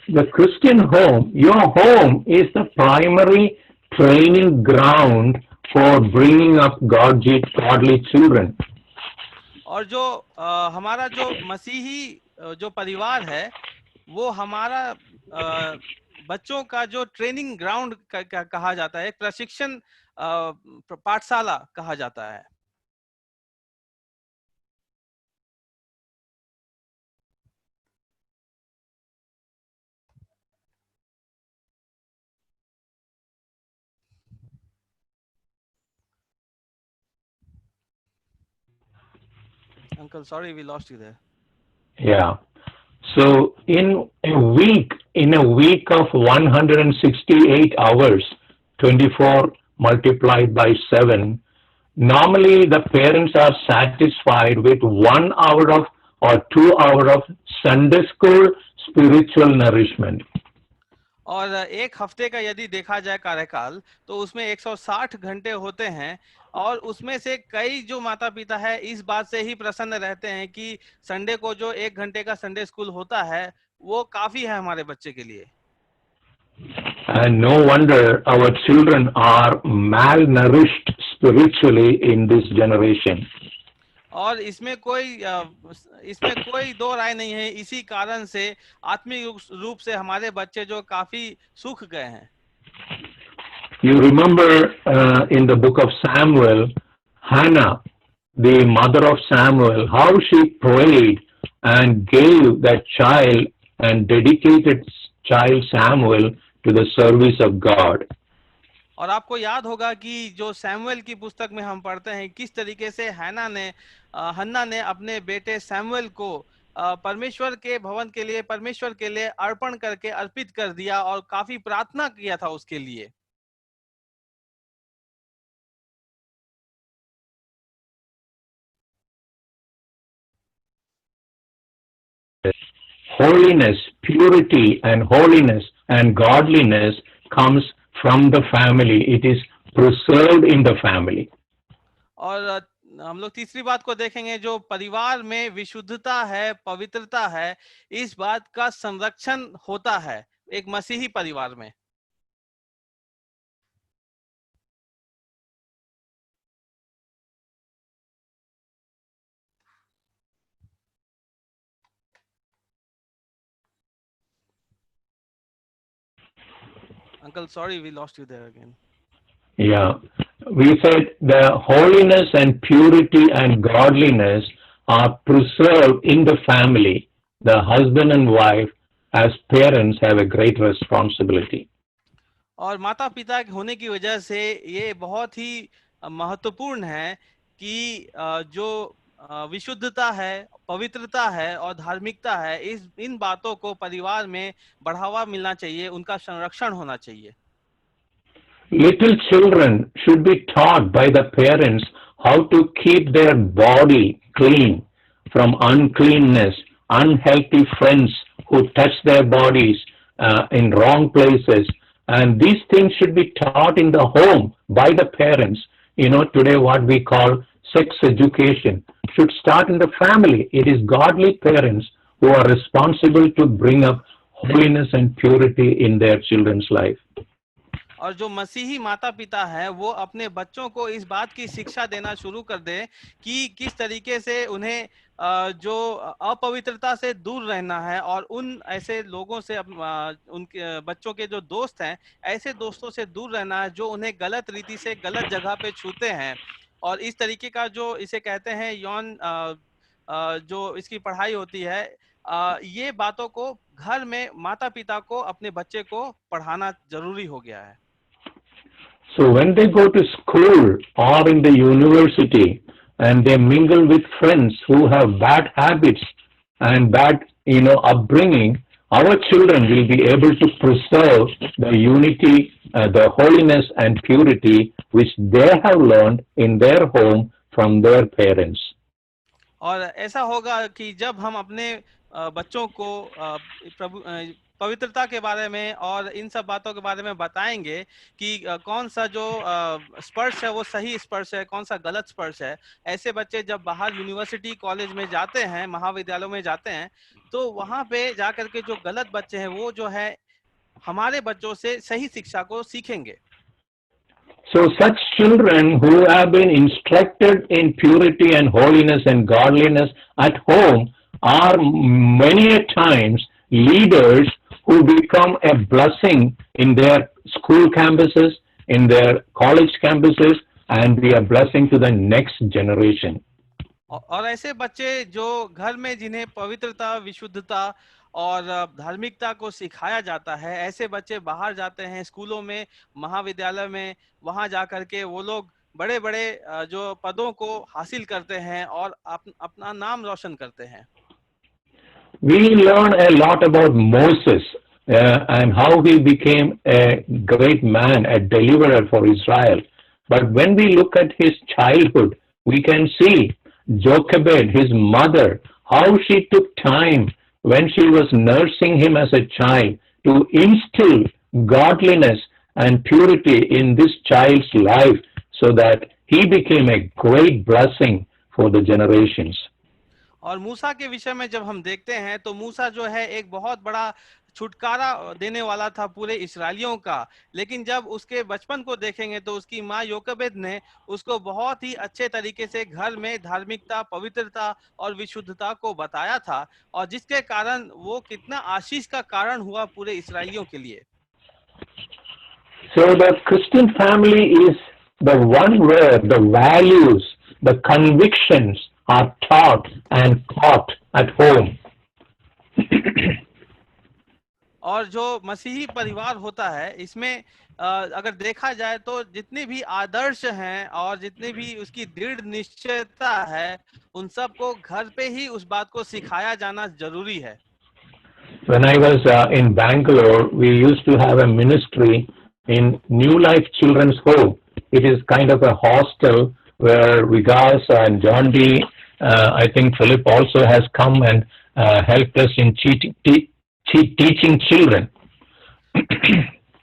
the Christian home, your home is the primary training ground for bringing up godly children. और जो हमारा जो मसीही जो परिवार है वो हमारा बच्चों का जो ट्रेनिंग ग्राउंड कहा जाता है, एक प्रशिक्षण पाठशाला कहा जाता है। Uncle, sorry, we lost you there. Yeah. So in a week of 168 hours, 24 multiplied by 7, normally the parents are satisfied with 1 hour of or 2 hours of Sunday school spiritual nourishment. और एक हफ्ते का यदि देखा जाए कार्यकाल तो उसमें 160 घंटे होते हैं और उसमें से कई जो माता पिता है इस बात से ही प्रसन्न रहते हैं कि संडे को जो 1 घंटे का संडे स्कूल होता है वो काफी है हमारे बच्चे के लिए। And no wonder our children are malnourished spiritually in this generation. और इसमें कोई दो राय नहीं है, इसी कारण से आत्मिक रूप से हमारे बच्चे जो काफी सूख गए हैं। You remember in the book of Samuel, Hannah, the mother of Samuel, how she prayed and gave that child and dedicated child Samuel to the service of God. और आपको याद होगा कि जो सैमुएल की पुस्तक में हम पढ़ते हैं किस तरीके से हन्ना ने अपने बेटे सैमुएल को परमेश्वर के भवन के लिए, परमेश्वर के लिए अर्पण करके अर्पित कर दिया और काफी प्रार्थना किया था उसके लिए। Holiness, purity and holiness and godliness comes from the family. It is preserved in the family. और हम लोग तीसरी बात को देखेंगे, जो परिवार में विशुद्धता है, पवित्रता है, इस बात का संरक्षण होता है एक मसीही परिवार में। Uncle, sorry, we lost you there again. Yeah, we said the holiness and purity and godliness are preserved in the family. The husband and wife as parents have a great responsibility. और माता पिता होने की वजह से ये बहुत ही महत्वपूर्ण है कि जो विशुद्धता है, पवित्रता है और धार्मिकता है, इन बातों को परिवार में बढ़ावा मिलना चाहिए, उनका संरक्षण होना चाहिए। Little children should be taught by the parents how to keep their body clean from uncleanness, unhealthy friends who touch their bodies in wrong places. And these things should be taught in the home by the parents. You know, today what we call sex education should start in the family. It is godly parents who are responsible to bring up holiness and purity in their children's life. और जो मसीही माता पिता हैं वो अपने बच्चों को इस बात की शिक्षा देना शुरू कर दें कि किस तरीके से उन्हें जो अपवित्रता से दूर रहना है और उन ऐसे लोगों से उनके बच्चों के जो दोस्त हैं ऐसे दोस्तों से दूर रहना है जो उन्हें गलत रीति से गलत जगह पे छूते हैं। और इस तरीके का जो इसे कहते हैं यौन जो इसकी पढ़ाई होती है, ये बातों को घर में माता पिता को अपने बच्चे को पढ़ाना जरूरी हो गया है। So when they go to school or in the university and they mingle with friends who have bad habits and bad, upbringing, our children will be able to preserve the unity, the holiness and purity which they have learned in their home from their parents. और ऐसा होगा कि जब हम अपने बच्चों को पवित्रता के बारे में और इन सब बातों के बारे में बताएंगे कि कौन सा जो स्पर्श है वो सही स्पर्श है, कौन सा गलत स्पर्श है। ऐसे बच्चे जब बाहर यूनिवर्सिटी कॉलेज में जाते हैं, महाविद्यालयों में जाते हैं, तो वहां पे जाकर के जो गलत बच्चे हैं वो जो है हमारे बच्चों से सही शिक्षा को सीखेंगे। So such children who have been instructed in purity and holiness and godliness at home are many a times leaders who become a blessing in their school campuses, in their college campuses, and be a blessing to the next generation. और ऐसे बच्चे जो घर में जिन्हें पवित्रता, विशुद्धता और धार्मिकता को सिखाया जाता है, ऐसे बच्चे बाहर जाते हैं स्कूलों में, महाविद्यालय में, वहां जाकर के वो लोग बड़े बड़े जो पदों को हासिल करते हैं और अपना नाम रोशन करते हैं. We learn a lot about Moses and how he became a great man, a deliverer for Israel. But when we look at his childhood, we can see Jochebed, his mother, how she took time when she was nursing him as a child to instill godliness and purity in this child's life so that he became a great blessing for the generations. और मूसा के विषय में जब हम देखते हैं तो मूसा जो है एक बहुत बड़ा छुटकारा देने वाला था पूरे इस्राएलियों का, लेकिन जब उसके बचपन को देखेंगे तो उसकी माँ योकेबेद ने उसको बहुत ही अच्छे तरीके से घर में धार्मिकता, पवित्रता और विशुद्धता को बताया था, और जिसके कारण वो कितना आशीष का कारण हुआ पूरे इस्राएलियों के लिए. So the Christian family is the one where the values, the convictions are taught and taught at home. और जो मसीही परिवार होता है इसमें अगर देखा जाए तो जितने भी आदर्श हैं और जितने भी उसकी दृढ़ निश्चयता है, उन सबको घर पे ही उस बात को सिखाया जाना जरूरी है. When I was in Bangalore, we used to have a ministry in New Life Children's Home. It is kind of a hostel where Vikas and John D, I think Philip also has come and helped us in teaching children.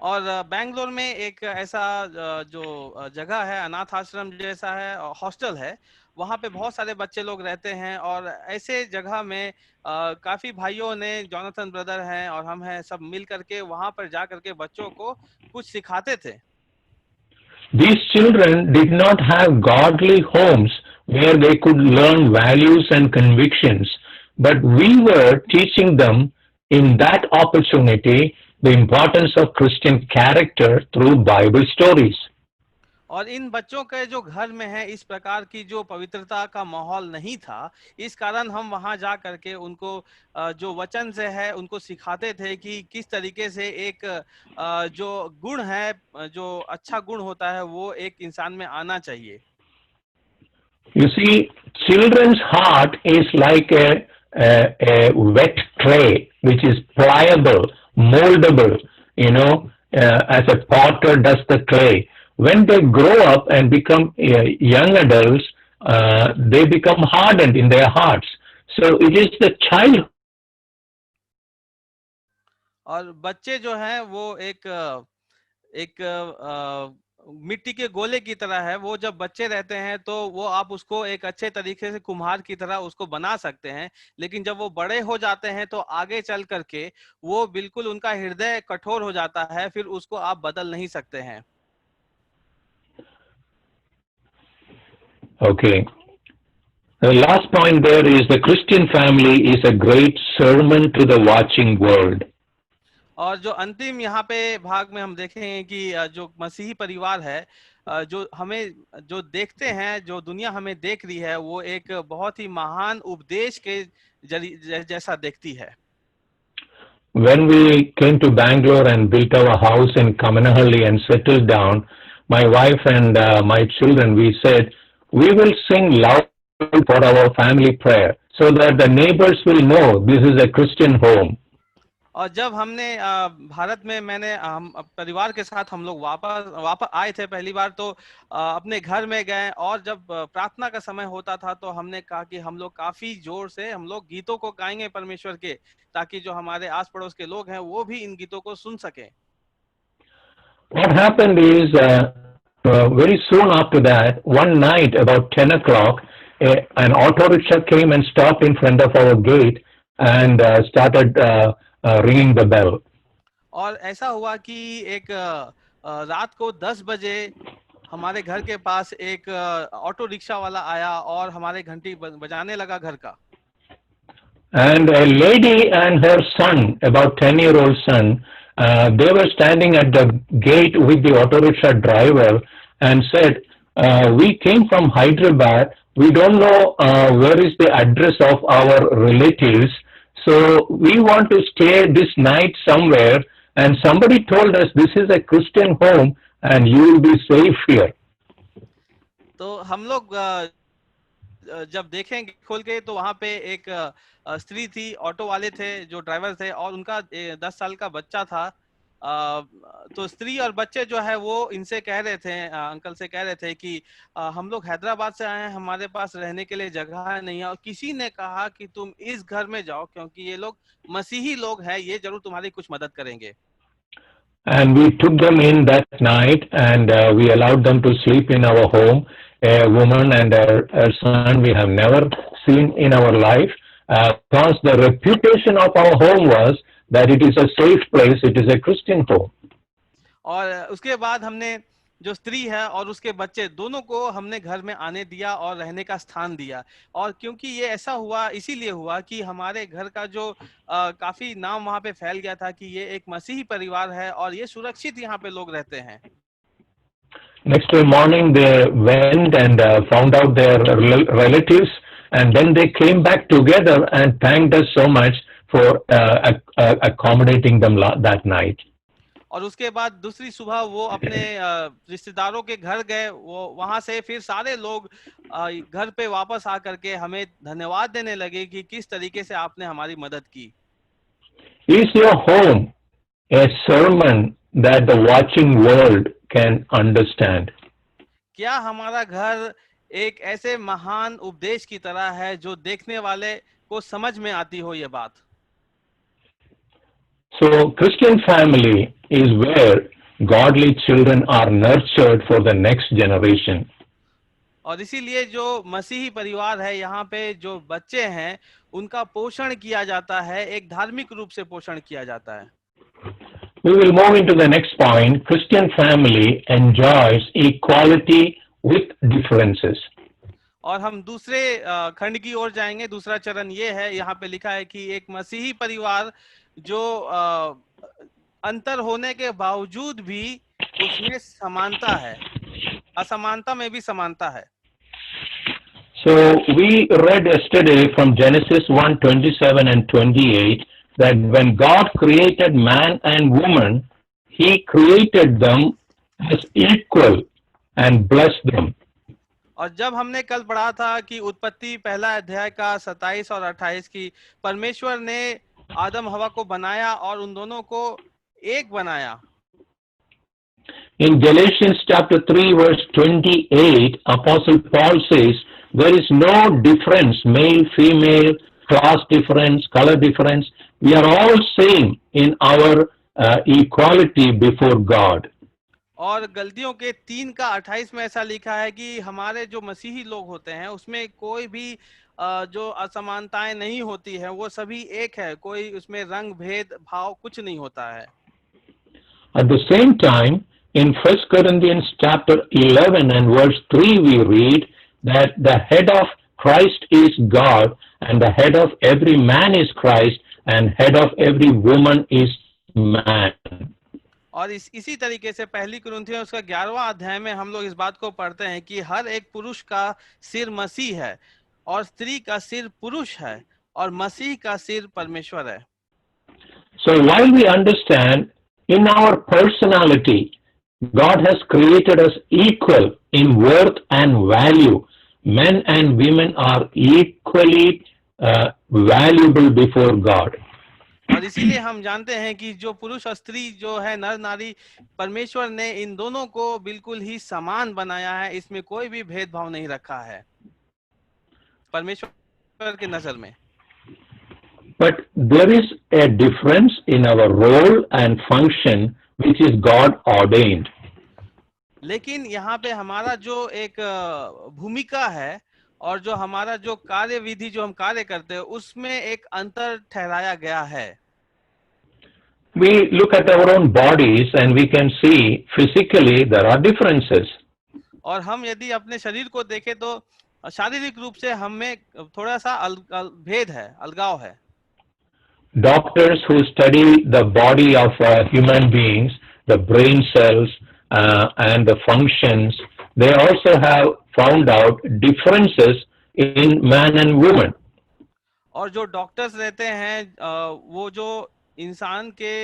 और बैंगलोर में एक ऐसा जो जगह है, अनाथ आश्रम जैसा है, हॉस्टल है, वहाँ पे बहुत सारे बच्चे लोग रहते हैं, और ऐसे जगह में काफी भाइयों ने, जोनाथन ब्रदर हैं और हम हैं, सब मिल करके वहाँ पर जा करके बच्चों को कुछ सिखाते थे. These children did not have godly homes where they could learn values and convictions, but we were teaching them in that opportunity the importance of Christian character through Bible stories. और इन बच्चों के जो घर में है इस प्रकार की जो पवित्रता का माहौल नहीं था, इस कारण हम वहां जा करके उनको जो वचन से है उनको सिखाते थे कि किस तरीके से एक जो गुण है, जो अच्छा गुण होता है, वो एक इंसान में आना चाहिए. You see, children's heart is like a wet clay which is pliable, moldable, as a potter does the clay. When they grow up and become young adults, they become hardened in their hearts. So it is the child. और बच्चे जो हैं वो एक मिट्टी के गोले की तरह है. वो जब बच्चे रहते हैं तो वो आप उसको एक अच्छे तरीके से कुम्हार की तरह उसको बना सकते हैं, लेकिन जब वो बड़े हो जाते हैं तो आगे चल करके वो बिल्कुल उनका हृदय कठोर हो जाता है, फिर उसको आप बदल नहीं सकते हैं. Okay. The last point there is the Christian family is a great sermon to the watching world. और जो अंतिम यहाँ पे भाग में हम देखेंगे कि जो मसीही परिवार है, जो हमें जो देखते हैं, जो दुनिया हमें देख रही है, वो एक बहुत ही महान उपदेश के जैसा देखती है. When we came to Bangalore and built our house in Kamanahalli and settled down, my wife and my children, we said, we will sing loud for our family prayer so that the neighbors will know this is a Christian home. और जब हमने भारत में हम परिवार के साथ हम लोग वापस आए थे पहली बार, तो अपने घर में गए, और जब प्रार्थना का समय होता था तो हमने कहा कि हम लोग काफी जोर से हम लोग गीतों को गाएंगे परमेश्वर के, ताकि जो हमारे आस पड़ोस के लोग हैं वो भी इन गीतों को सुन सके. What happened is very soon after that, one night about 10 o'clock, an auto rickshaw came and stopped in front of our gate and started ringing the bell. और ऐसा हुआ कि एक रात को 10 बजे हमारे घर के पास एक ऑटो रिक्शा वाला आया और हमारे घंटी बजाने लगा घर का. And a lady and her son, about 10-year-old son, they were standing at the gate with the auto rickshaw driver and said, we came from Hyderabad. We don't know where is the address of our relatives. So we want to stay this night somewhere. And somebody told us this is a Christian home and you will be safe here. तो हम लोग जब देखेंगे खोल के तो वहां पे एक स्त्री थी, ऑटो वाले थे जो ड्राइवर थे, और उनका 10 साल का बच्चा था। तो स्त्री और बच्चे जो है वो इनसे कह रहे थे, अंकल से कह रहे थे कि हम लोग हैदराबाद से आए हैं, हमारे पास रहने के लिए जगह नहीं है, और किसी ने कहा कि तुम इस घर में जाओ क्योंकि ये लोग मसीही लोग हैं, ये जरूर तुम्हारी कुछ मदद करेंगे। And we took them in that night and we allowed them to sleep in our home. A woman and her son we have never seen in our life because the reputation of our home was that it is a safe place, it is a Christian home. और उसके बाद हमने जो स्त्री है और उसके बच्चे दोनों को हमने घर में आने दिया और रहने का स्थान दिया। और क्योंकि ये ऐसा हुआ, इसीलिए हुआ कि हमारे घर का जो काफी नाम वहां पे फैल गया था कि ये एक मसीही परिवार है और ये सुरक्षित यहाँ पे लोग रहते हैं। Next day morning they went and found out their relatives and then they came back together and thanked us so much for accommodating them that night. और उसके बाद दूसरी सुबह वो अपने रिश्तेदारों के घर गए, वो वहां से फिर सारे लोग घर पे वापस आकर के हमें धन्यवाद देने लगे कि किस तरीके से आपने हमारी मदद की। Is your home a sermon that the watching world can understand? क्या हमारा घर एक ऐसे महान उपदेश की तरह है जो देखने वाले को समझ में आती हो ये बात? So Christian family is where godly children are nurtured for the next generation. और इसीलिए जो मसीही परिवार है, यहाँ पे जो बच्चे हैं उनका पोषण किया जाता है, एक धार्मिक रूप से पोषण किया जाता है। We will move into the next point. Christian family enjoys equality with differences. और हम दूसरे खंड की ओर जाएंगे। दूसरा चरण ये है, यहाँ पे लिखा है कि एक मसीही परिवार जो अंतर होने के बावजूद भी उसमें समानता है, असमानता में भी समानता है। So we read yesterday from Genesis 1:27 and 28 that when God created man and woman, He created them as equal and blessed them. और जब हमने कल पढ़ा था कि उत्पत्ति पहला अध्याय का 27 और 28 की परमेश्वर ने आदम हवा को बनाया और उन दोनों को एक बनाया। In Galatians chapter 3 verse 28, Apostle Paul says, there is no difference, male, female, class difference, color difference. We are all same in our equality before God. और गलतियों के 3 का 28 में ऐसा लिखा है कि हमारे जो मसीही लोग होते हैं उसमें कोई भी जो असमानताएं नहीं होती है, वो सभी एक है, कोई उसमें रंग भेद भाव कुछ नहीं होता है। At the same time, in 1 Corinthians chapter 11 and verse 3 we read that the head of Christ is God and the head of every man is Christ and head of every woman is man. और इसी तरीके से पहली कुरिन्थियों उसका 11वां अध्याय में हम लोग इस बात को पढ़ते हैं कि हर एक पुरुष का सिर मसीह है और स्त्री का सिर पुरुष है और मसीह का सिर परमेश्वर है। So while we understand in our personality, God has created us equal in worth and value. Men and women are equally valuable before God. और इसीलिए हम जानते हैं कि जो पुरुष और स्त्री जो है, नर नारी, परमेश्वर ने इन दोनों को बिल्कुल ही समान बनाया है, इसमें कोई भी भेदभाव नहीं रखा है परमेश्वर की नजर में। But there is a difference in our role and function which is God ordained. लेकिन यहाँ पे हमारा जो एक भूमिका है और जो हमारा जो कार्य विधि जो हम कार्य करते हैं उसमें एक अंतर ठहराया गया है। We look at our own bodies and we can see physically there are differences. और हम यदि अपने शरीर को देखें तो शारीरिक रूप से हम में थोड़ा सा भेद है, अलगाव है। Doctors who study the body of human beings, the brain cells and the functions, they also have found out differences in man and woman. और जो डॉक्टर्स रहते हैं वो जो इंसान के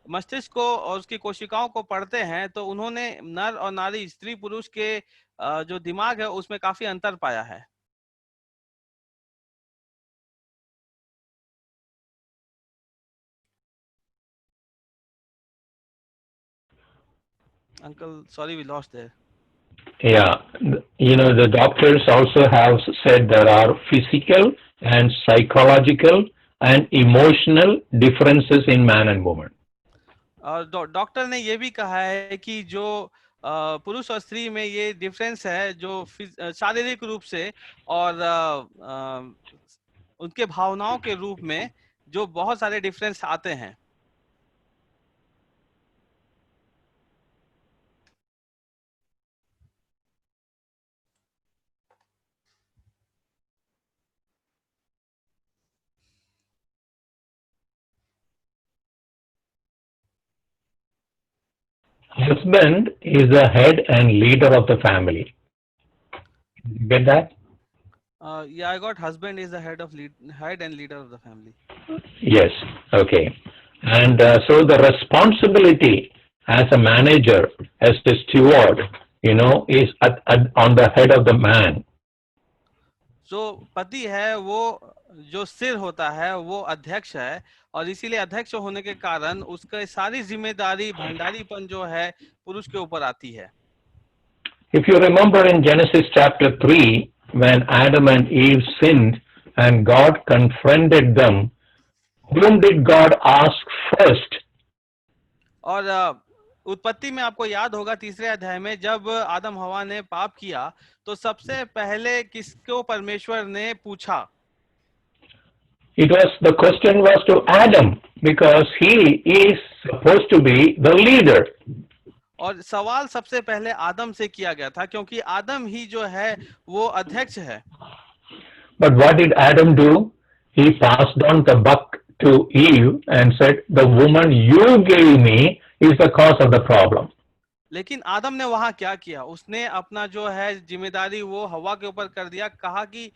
मस्तिष्क को और उसकी कोशिकाओं को पढ़ते हैं, तो उन्होंने नर और नारी, स्त्री पुरुष के जो दिमाग है उसमें काफी अंतर पाया है। Uncle, sorry we lost there. Yeah, the doctors also have said there are physical and psychological and emotional differences in man and woman. और डॉक्टर ने ये भी कहा है कि जो पुरुष और स्त्री में ये डिफरेंस है, जो शारीरिक रूप से और उनके भावनाओं के रूप में जो बहुत सारे डिफरेंस आते हैं। Husband is the head and leader of the family. Get that? Yeah, I got husband is the head and leader of the family. Yes. Okay. And so the responsibility as a manager, as a steward, is on the head of the man. जो पति है वो जो सिर होता है वो अध्यक्ष है, और इसीलिए अध्यक्ष होने के कारण उसका सारी जिम्मेदारी, भंडारीपन जो है पुरुष के ऊपर आती है। If you remember in Genesis chapter 3, when Adam and Eve sinned and God confronted them, whom did God ask first? और उत्पत्ति में आपको याद होगा 3 अध्याय में जब आदम हवा ने पाप किया तो सबसे पहले किसको परमेश्वर ने पूछा? The question was to Adam because he is supposed to be the leader. और सवाल सबसे पहले आदम से किया गया था क्योंकि आदम ही जो है वो अध्यक्ष है। But what did Adam do? He passed on the buck to Eve and said, "The woman you gave me is the cause of the problem." लेकिन आदम ने वहां क्या किया? उसने अपना जो है जिम्मेदारी वो हवा के ऊपर कर दिया, कहा कि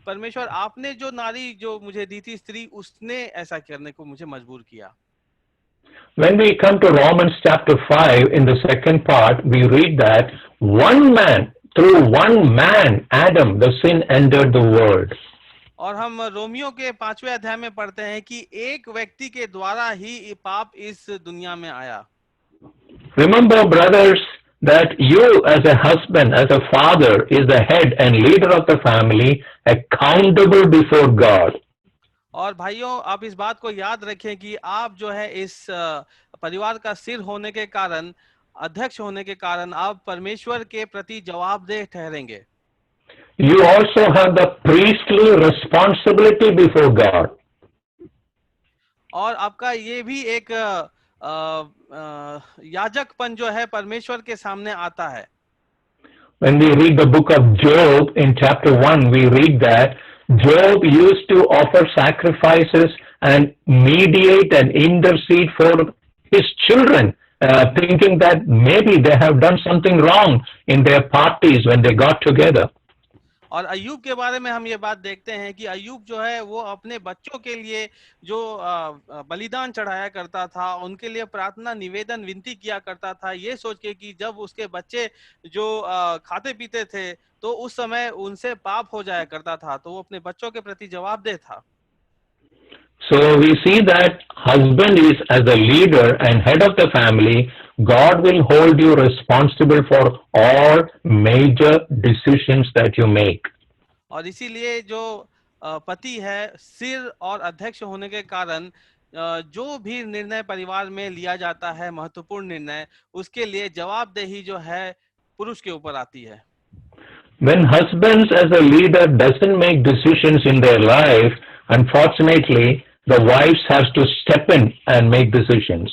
परमेश्वर आपने जो नारी जो मुझे दी थी, स्त्री, उसने ऐसा करने को मुझे मजबूर किया। When we come to Romans chapter 5, in the second part, we read that through one man, Adam, the sin entered the world. और हम रोमियो के 5वें अध्याय में पढ़ते हैं कि एक व्यक्ति के द्वारा ही पाप इस दुनिया में आया। Remember, brothers, that you as a husband, as a father, is the head and leader of the family, accountable before God. और भाइयों, आप इस बात को याद रखें कि आप जो है इस परिवार का सिर होने के कारण, अध्यक्ष होने के कारण आप परमेश्वर के प्रति जवाबदेह ठहरेंगे। You also have the priestly responsibility before God. और आपका ये भी एक याजकपन जो है परमेश्वर के सामने आता है। When we read the book of Job in chapter 1, we read that Job used to offer sacrifices and mediate and intercede for his children, thinking that maybe they have done something wrong in their parties when they got together. और अय्यूब के बारे में हम ये बात देखते हैं कि अय्यूब जो है वो अपने बच्चों के लिए जो बलिदान चढ़ाया करता था, उनके लिए प्रार्थना, निवेदन, विनती किया करता था, ये सोच के कि जब उसके बच्चे जो खाते पीते थे तो उस समय उनसे पाप हो जाया करता था, तो वो अपने बच्चों के प्रति जवाबदेह था। So we see that husband is as a leader and head of the family, God will hold you responsible for all major decisions that you make. और इसीलिए जो पति है, सिर और अध्यक्ष होने के कारण जो भी निर्णय परिवार में लिया जाता है, महत्वपूर्ण निर्णय, उसके लिए जवाबदेही जो है पुरुष के ऊपर आती है। When husbands as a leader doesn't make decisions in their life, unfortunately, the wives has to step in and make decisions.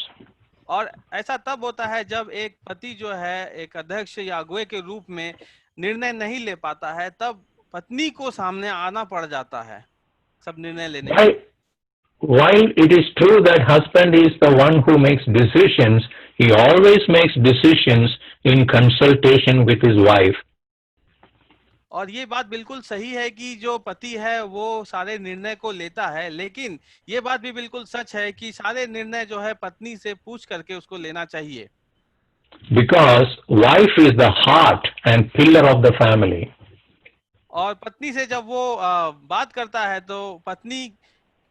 और ऐसा तब होता है जब एक पति जो है एक अध्यक्ष या अगुवे के रूप में निर्णय नहीं ले पाता है, तब पत्नी को सामने आना पड़ जाता है सब निर्णय लेने के लिए। While it is true that husband is the one who makes decisions, he always makes decisions in consultation with his wife. और ये बात बिल्कुल सही है कि जो पति है वो सारे निर्णय को लेता है, लेकिन ये बात भी बिल्कुल सच है कि सारे निर्णय जो है पत्नी से पूछ करके उसको लेना चाहिए। Because wife is the heart and pillar of the family. और पत्नी से जब वो बात करता है तो पत्नी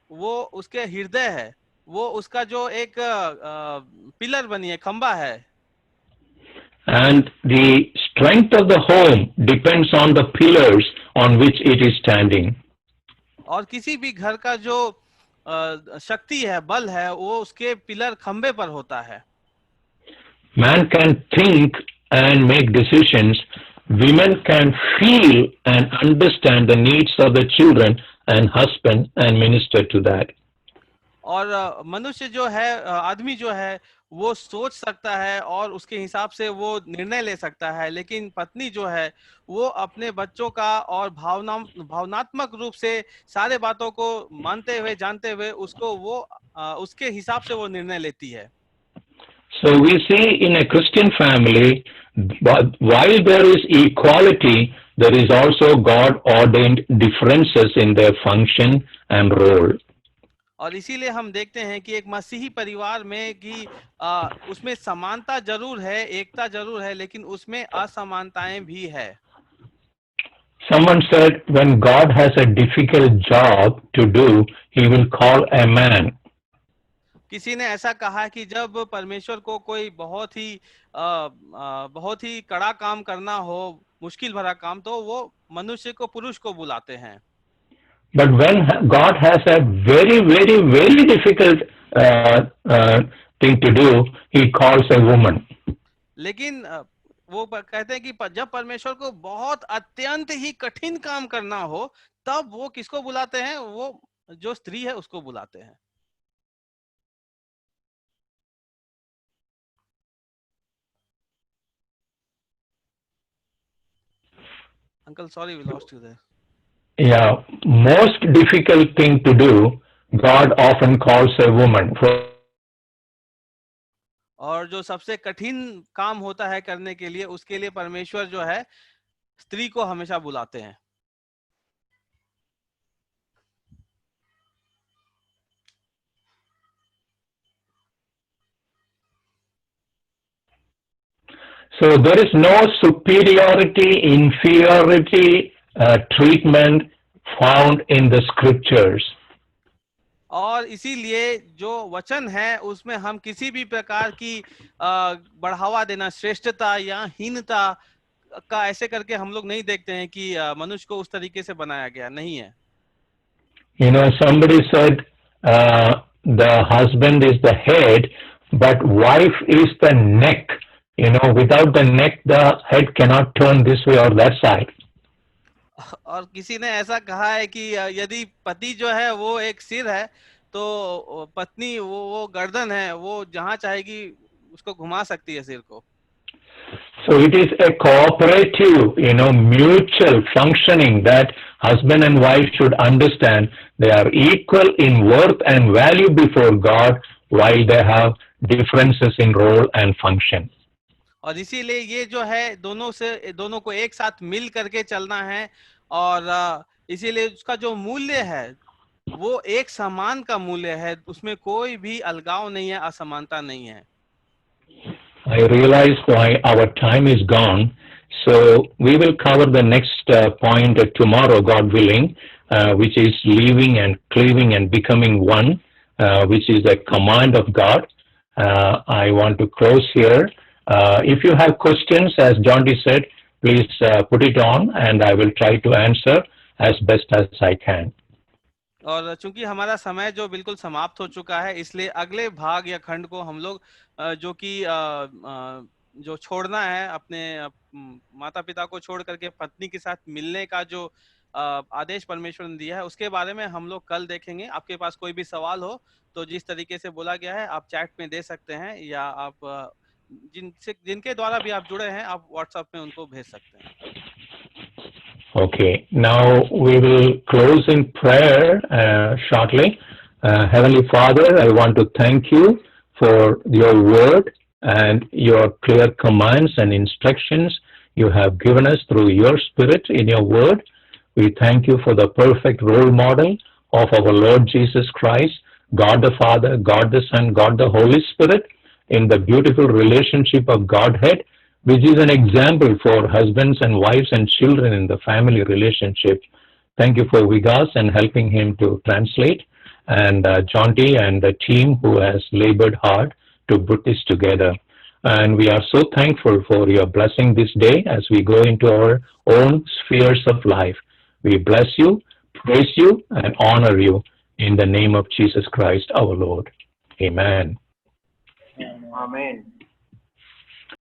वो उसके हृदय है, वो उसका जो एक पिलर बनी है, खंबा है। And the strength of the home depends on the pillars on which it is standing. और किसी भी घर का जो शक्ति है, बल है, वो उसके पिलर खंबे पर होता है। Man can think and make decisions. Women can feel and understand the needs of the children and husband and minister to that. और मनुष्य जो है, आदमी जो है, वो सोच सकता है और उसके हिसाब से वो निर्णय ले सकता है, लेकिन पत्नी जो है वो अपने बच्चों का और भावनात्मक रूप से सारे बातों को मानते हुए, जानते हुए उसको वो उसके हिसाब से वो निर्णय लेती है। So we see in a Christian family, while there is equality, there is also God ordained differences in their function and role. और इसीलिए हम देखते हैं कि एक मसीही परिवार में कि उसमें समानता जरूर है, एकता जरूर है, लेकिन उसमें असमानताएं भी है। Someone said, when God has a difficult job to do, he will call a man. किसी ने ऐसा कहा कि जब परमेश्वर को कोई बहुत ही कड़ा काम करना हो, मुश्किल भरा काम, तो वो मनुष्य को, पुरुष को बुलाते हैं। But when God has a very, very, very difficult thing to do, he calls a woman. लेकिन वो कहते हैं कि जब परमेश्वर को बहुत अत्यंत ही कठिन काम करना हो, तब वो किसको बुलाते हैं? वो जो स्त्री है उसको बुलाते हैं। Uncle, sorry, we lost you there. Yeah, most difficult thing to do, God often calls a woman. और जो सबसे कठिन काम होता है करने के लिए, उसके लिए परमेश्वर जो है स्त्री को हमेशा बुलाते हैं। So there is no superiority, inferiority treatment found in the scriptures. और इसीलिए जो वचन है उसमें हम किसी भी प्रकार की बढ़ावा देना, श्रेष्ठता या हीनता का ऐसे करके हम लोग नहीं देखते हैं कि मनुष्य को उस तरीके से बनाया गया नहीं है। You know, somebody said the husband is the head, but wife is the neck. You know, without the neck, the head cannot turn this way or that side. और किसी ने ऐसा कहा है कि यदि पति जो है वो एक सिर है, तो पत्नी वो गर्दन है, वो जहां चाहेगी उसको घुमा सकती है सिर को। So it is a cooperative, you know, mutual functioning that husband and wife should understand. They are equal in worth and value before God, while they have differences in role and function. और इसीलिए ये जो है दोनों को एक साथ मिल करके चलना है, और इसीलिए उसका जो मूल्य है वो एक समान का मूल्य है, उसमें कोई भी अलगाव नहीं है, असमानता नहीं है। I realize why our time is gone, so we will cover the next point tomorrow, God willing, which is leaving and cleaving and becoming one, which is a command of God. I want to close here. If you have questions, as John D said, please put it on and I will try to answer as best as I can. और चूंकि हमारा समय जो बिल्कुल समाप्त हो चुका है, इसलिए अगले भाग या खंड को हम लोग जो कि जो छोड़ना है, अपने माता पिता को छोड़ करके पत्नी के साथ मिलने का जो आदेश परमेश्वर ने दिया है, उसके बारे में हम लोग कल देखेंगे। आपके पास कोई भी सवाल हो तो जिस तरीके से बोला गया है आप चैट में दे सकते हैं, या आप जिनके द्वारा भी आप जुड़े हैं आप व्हाट्सएप में उनको भेज सकते हैं। Okay, now we will close in prayer shortly. Heavenly Father, I want to thank you for your word and your clear commands and instructions you have given us through your Spirit in your word. We thank you for the perfect role model of our Lord Jesus Christ, God the Father, God the Son, God the Holy Spirit, in the beautiful relationship of Godhead, which is an example for husbands and wives and children in the family relationship. Thank you for Vigas and helping him to translate, and John T. and the team who has labored hard to put this together. And we are so thankful for your blessing this day as we go into our own spheres of life. We bless you, praise you, and honor you in the name of Jesus Christ our Lord. Amen. Amen.